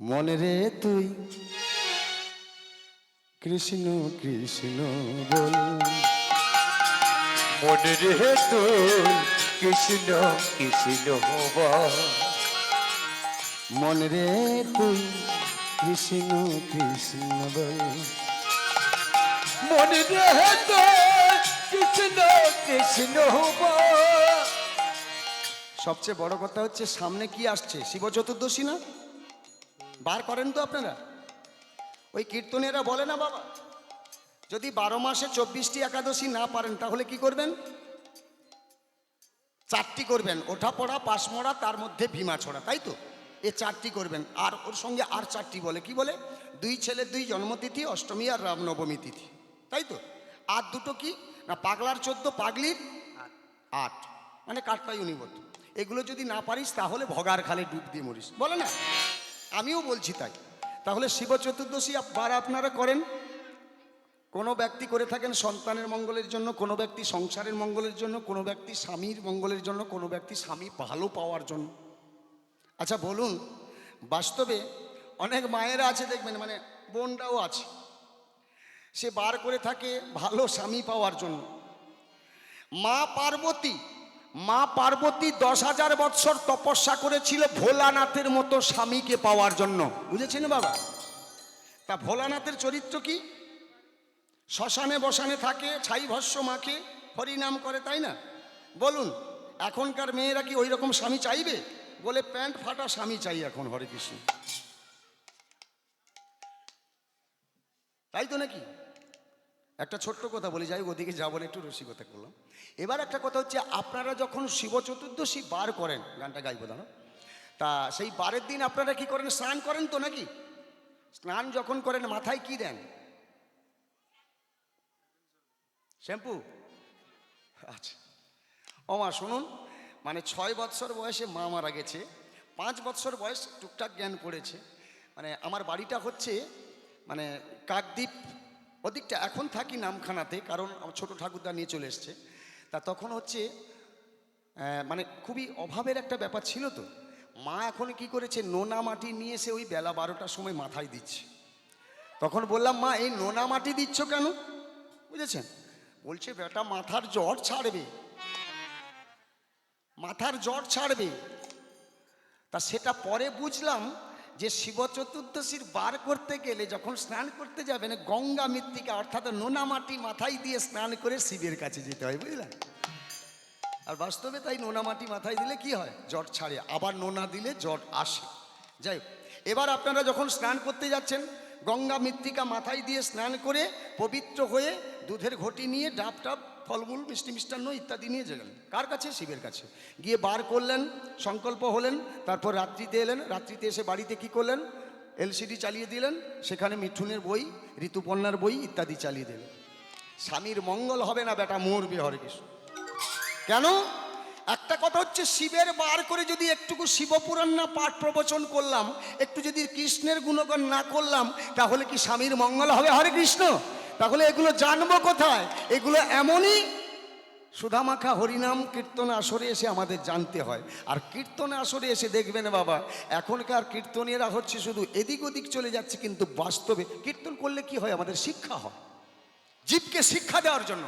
মনে রে তুই কৃষ্ণ কৃষ্ণ বল, মনে রে তুই কৃষ্ণ কৃষ্ণ বল, মনে রে তুই কৃষ্ণ কৃষ্ণ বল, মনে রে তুই কৃষ্ণ কৃষ্ণ বল। সবচেয়ে বড় কথা হচ্ছে সামনে কি আসছে, শিব চতুর্দশী না? বার করেন তো আপনারা? ওই কীর্তনীয়রা বলে না বাবা, যদি 12 মাসে 24টি একাদশী না পারেন তাহলে কি করবেন? 4টি করবেন, ওঠা পড়া পাশ মরা, তার মধ্যে ভীমা ছড়া, তাই তো? এ 4টি করবেন, আর ওর সঙ্গে আর 4টি বলে, কি বলে? 2 ছেলের 2 জন্মতিথি, অষ্টমী আর রামনবমী তিথি, তাই তো? আর দুটো কি না, পাগলার 14, পাগলির 8, মানে কাঠপাই উনিবত। এগুলো যদি না পারিস তাহলে ভগার খালে ডুব দিয়ে মরিস, বলে না? আমিও বলছি তাই। তাহলে শিব চতুর্দশী বার আপনারা করেন। কোনো ব্যক্তি করে থাকেন সন্তানের মঙ্গলের জন্য, কোনো ব্যক্তি সংসারের মঙ্গলের জন্য, কোনো ব্যক্তি স্বামীর মঙ্গলের জন্য, কোনো ব্যক্তি স্বামী ভালো পাওয়ার জন্য। আচ্ছা বলুন, বাস্তবে অনেক মায়েরা আছে দেখবেন, মানে বোনরাও আছে, সে বার করে থাকে ভালো স্বামী পাওয়ার জন্য। মা পার্বতী 10,000 বৎসর তপস্যা করেছিল ভোলানাথের মতো স্বামীকে পাওয়ার জন্য, বুঝেছেন বাবা? তা ভোলানাথের চরিত্র কি? শ্মশানে বসানে থাকে, ছাই ভস্য মাখে, হরিনাম করে, তাই না? বলুন এখনকার মেয়েরা কি ওই রকম স্বামী চাইবে? বলে প্যান্ট ফাটা স্বামী চাই এখন, হরে কৃষ্ণ, তাই তো নাকি? একটা ছোট্ট কথা বলি, যাই ওদিকে যা বলে একটু রসিকতা করলাম। এবার একটা কথা হচ্ছে, আপনারা যখন শিব চতুর্দশী বার করেন, গানটা গাইবো দাঁড়া, তা সেই বারের দিন আপনারা কি করেন? স্নান করেন তো নাকি? স্নান যখন করেন মাথায় কি দেন? শ্যাম্পু? আচ্ছা ও মা শুনুন, মানে 6 বৎসর বয়সে মা মারা গেছে, 5 বৎসর বয়স টুকটাক জ্ঞান পড়েছে। মানে আমার বাড়িটা হচ্ছে মানে কাকদ্বীপ ওদিকটা, এখন থাকি নামখানাতে, কারণ আমার ছোটো ঠাকুরদা নিয়ে চলে এসছে। তা তখন হচ্ছে মানে খুবই অভাবের একটা ব্যাপার ছিল, তো মা এখন কি করেছে, নোনা মাটি নিয়ে এসে ওই বেলা 12টার সময় মাথায় দিচ্ছে। তখন বললাম, মা এই নোনা মাটি দিচ্ছ কেন? বুঝেছেন? বলছে বেটা মাথার জ্বর ছাড়বে, মাথার জ্বর ছাড়বে। তা সেটা পরে বুঝলাম যে শিব চতুর্দশীর বার করতে গেলে যখন স্নান করতে যাবেন, গঙ্গা মৃত্তিকা অর্থাৎ নোনা মাটি মাথায় দিয়ে স্নান করে শিবের কাছে যেতে হয়, বুঝলেন? আর বাস্তবে তাই নোনা মাটি মাথায় দিলে কি হয়, জ্বর ছাড়ে, আবার নোনা দিলে জ্বর আসে। যাই হোক, এবার আপনারা যখন স্নান করতে যাচ্ছেন, গঙ্গা মৃত্তিকা মাথায় দিয়ে স্নান করে পবিত্র হয়ে দুধের ঘটি নিয়ে ডাব টাব ফলমূল মিষ্টি মিষ্টান্ন ইত্যাদি নিয়ে গেলেন কার কাছে? শিবের কাছে। গিয়ে বার করলেন, সংকল্প হলেন, তারপর রাত্রিতে এলেন, রাত্রিতে এসে বাড়িতে কি করলেন? এলসিডি চালিয়ে দিলেন, সেখানে মিঠুনের বই, ঋতুপর্ণার বই ইত্যাদি চালিয়ে দিলেন। স্বামীর মঙ্গল হবে না বেটা, মরবে, হরে কৃষ্ণ। কেন? একটা কথা হচ্ছে, শিবের বার করে যদি একটুকু শিবপুরাণ না পাঠ প্রবচন করলাম, একটু যদি কৃষ্ণের গুণগান না করলাম, তাহলে কি স্বামীর মঙ্গল হবে? হরে কৃষ্ণ। তাহলে এগুলো জানবো কোথায়? এগুলো এমনই সুধামাখা হরিনাম কীর্তন আসরে এসে আমাদের জানতে হয়। আর কীর্তন আসরে এসে দেখবেন বাবা, এখনকার কীর্তনীয়রা হচ্ছে শুধু এদিক ওদিক চলে যাচ্ছে, কিন্তু বাস্তবে কীর্তন করলে কি হয়? আমাদের শিক্ষা হয়, জীবকে শিক্ষা দেওয়ার জন্য।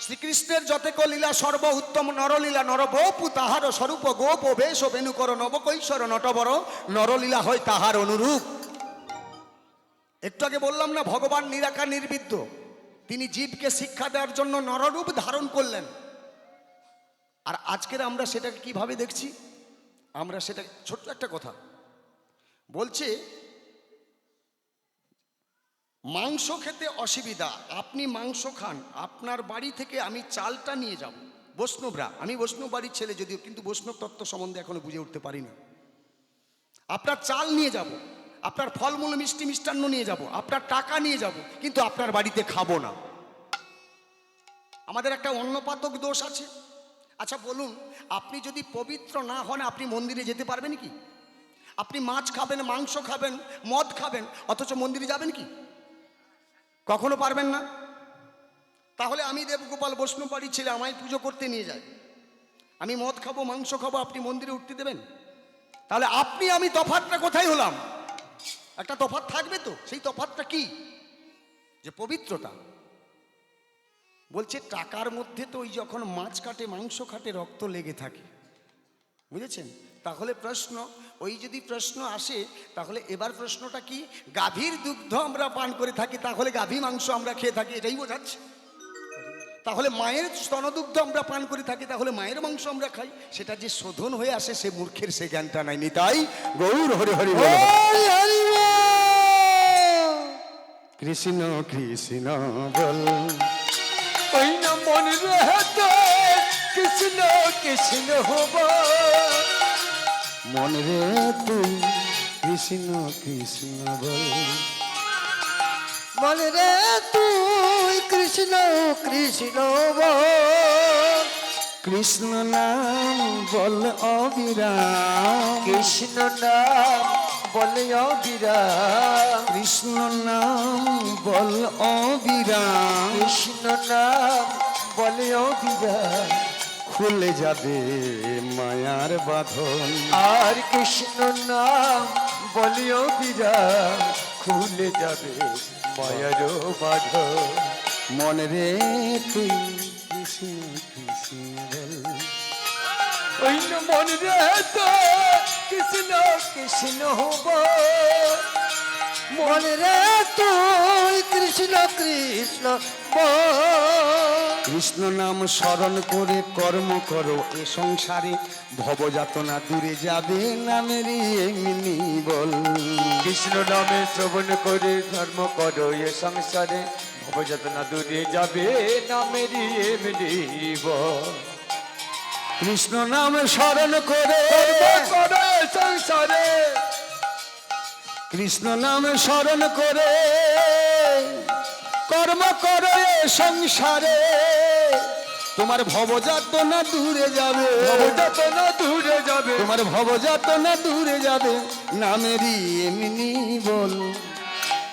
শ্রীকৃষ্ণের যতেক লীলা সর্ব উত্তম নরলীলা, নরবপু তাহার স্বরূপ, গোপ বেশ বেণুকর নবকৈশোর নটবর, নরলীলা হয় তাহার অনুরূপ। একটু আগে বললাম না, ভগবান নিরাকার নির্বিদ্য, তিনি জীবকে শিক্ষা দেওয়ার জন্য নররূপ ধারণ করলেন। আর আজকের আমরা সেটাকে কিভাবে দেখছি? আমরা সেটা, ছোট্ট একটা কথা বলছে, মাংস খেতে অসুবিধা, আপনি মাংস খান, আপনার বাড়ি থেকে আমি চালটা নিয়ে যাব। বৈষ্ণবরা, আমি বৈষ্ণব বাড়ির ছেলে যদিও, কিন্তু বৈষ্ণব তত্ত্ব সম্বন্ধে এখনো বুঝে উঠতে পারি না। আপনার চাল নিয়ে যাব, আপনার ফলমূল মিষ্টি মিষ্টান্ন নিয়ে যাব, আপনার টাকা নিয়ে যাব, কিন্তু আপনার বাড়িতে খাবো না। আমাদের একটা অন্নপাতক দোষ আছে। আচ্ছা বলুন, আপনি যদি পবিত্র না হন আপনি মন্দিরে যেতে পারবেন কি? আপনি মাছ খাবেন, মাংস খাবেন, মদ খাবেন, অথচ মন্দিরে যাবেন কি? কখনো পারবেন না। তাহলে আমি দেবগোপাল বৈষ্ণব বাড়ির ছেলে, আমায় পুজো করতে নিয়ে যায়, আমি মদ খাবো, মাংস খাবো, আপনি মন্দিরে উঠতে দেবেন? তাহলে আপনি আমি তফাৎটা কোথায় হলাম? একটা তফাৎ থাকবে তো, সেই তফাৎটা কি? যে পবিত্রতা। বলছে টাকার মধ্যে তো ওই যখন মাছ কাটে, মাংস কাটে, রক্ত লেগে থাকে, বুঝেছেন? তাহলে প্রশ্ন, ওই যদি প্রশ্ন আসে, তাহলে এবার প্রশ্নটা কি? গাভীর দুগ্ধ আমরা পান করে থাকি, তাহলে গাভী মাংস আমরা খেয়ে থাকি, এটাই বোঝাচ্ছে। তাহলে মায়ের স্তনদুগ্ধ আমরা পান করে থাকি, তাহলে মায়ের মাংস আমরা খাই, সেটা যে শোধন হয়ে আসে সে মূর্খের সে জ্ঞানটা নাই। নিতাই গৌর হরি হরি বল। হরি হরি বল। কৃষ্ণ কৃষ্ণ বল। ওই না মন রেতে কৃষ্ণ কৃষ্ণ হব, মন রে তুই কৃষ্ণ কৃষ্ণ বল। মনে রে তুই কৃষ্ণ কৃষ্ণ বল। কৃষ্ণ নাম বল অবিরাম, কৃষ্ণ নাম বলে অবিরাম, কৃষ্ণ নাম বল অবিরাম, কৃষ্ণ নাম বলে অবিরাম। খুলে যাবে মায়ার বাঁধন, আর কৃষ্ণ নাম বলে অবিরাম, খুলে যাবে মায়ার বাঁধন। মন রে তুই কৃষ্ণ কৃষ্ণ বল। ওই না মন রেতে কৃষ্ণ কৃষ্ণ হব, মনে রে তুই কৃষ্ণ কৃষ্ণ বল। কৃষ্ণ নাম স্মরণ করে কর্ম করো, এ সংসারে ভবযাতনা দূরে যাবে, নামেরই এমনি বল। কৃষ্ণ নামে শ্রবণ করে ধর্ম করো, এ সংসারে ভবযাতনা দূরে যাবে, নামেরই এমনি বল। কৃষ্ণ নাম স্মরণ করে, করো এ সংসারে, কৃষ্ণ নাম স্মরণ করে কর্ম করো এ সংসারে, তোমার ভবযাতনা দূরে যাবে, ভবযাতনা দূরে যাবে, তোমার ভবযাতনা দূরে যাবে, নামেরই এমনি বল।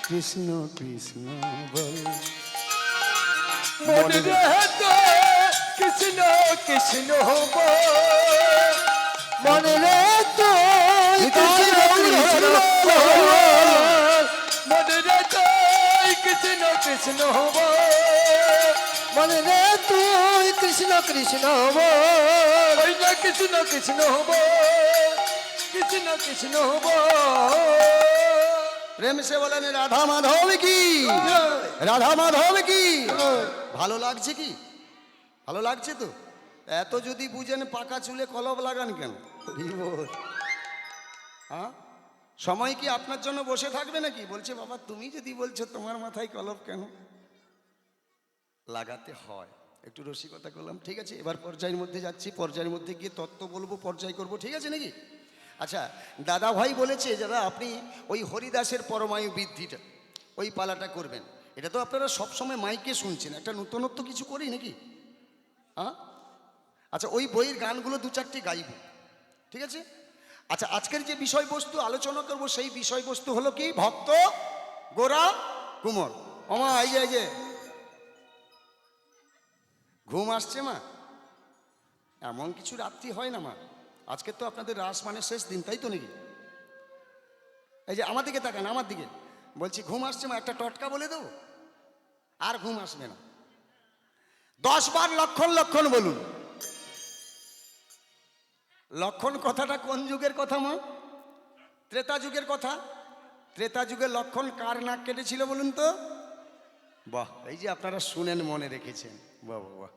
কৃষ্ণ কৃষ্ণ বল। মন রেতে কৃষ্ণ কৃষ্ণ হব, মনে রে তুই কৃষ্ণ কৃষ্ণ বল। মন রেতে কৃষ্ণ কৃষ্ণ হব, মনে রে তুই কৃষ্ণ কৃষ্ণ বল। ওই না কৃষ্ণ কৃষ্ণ হব, কৃষ্ণ কৃষ্ণ হব। প্রেম সে বলেন রাধা মাধব কি, রাধা মাধব কি। ভালো লাগছে কি? ভালো লাগছে তো? এত যদি বুঝেন পাকা চুলে কলপ লাগান কেন? হ্যাঁ, সময় কি আপনার জন্য বসে থাকবে নাকি? বলছে বাবা তুমি যদি বলছো তোমার মাথায় কলপ কেন? লাগাতে হয়। একটু রসিকতা করলাম, ঠিক আছে। এবার পর্যায়ের মধ্যে যাচ্ছি, পর্যায়ের মধ্যে গিয়ে তত্ত্ব বলবো, পর্যায় করব, ঠিক আছে নাকি? আচ্ছা, দাদা ভাই বলেছে যারা আপনি ওই হরিদাসের পরমায়ু বৃদ্ধিটা ওই পালাটা করবেন। এটা তো আপনারা সবসময় মাইকে শুনছেন, একটা নূতনত্ব কিছু করি নাকি? হ্যাঁ, আচ্ছা ওই বইয়ের গানগুলো দু চারটি গাইব, ঠিক আছে? আচ্ছা, আজকের যে বিষয়বস্তু আলোচনা করব সেই বিষয়বস্তু হলো কি? ভক্ত গোরা কুমোর। ওমা এই যে ঘুম আসছে মা? এমন কিছু রাত্রি হয় না মা। আজকে তো আপনাদের রাস মানে শেষ দিন, তাই তো নাকি? এই যে আমার দিকে তাকান, আমার দিকে। বলছি ঘুম আসছে মা, একটা টটকা বলে দেবো, আর ঘুম আসবে না। 10 বার লক্ষণ লক্ষণ বলুন। লক্ষণ কথাটা কোন যুগের কথা মা? ত্রেতা যুগের কথা। ত্রেতা যুগের লক্ষণ কার নাক কেটেছিল বলুন তো? বাহ, এই যে আপনারা শুনেন, মনে রেখেছেন, বাহ বাহ বাহ।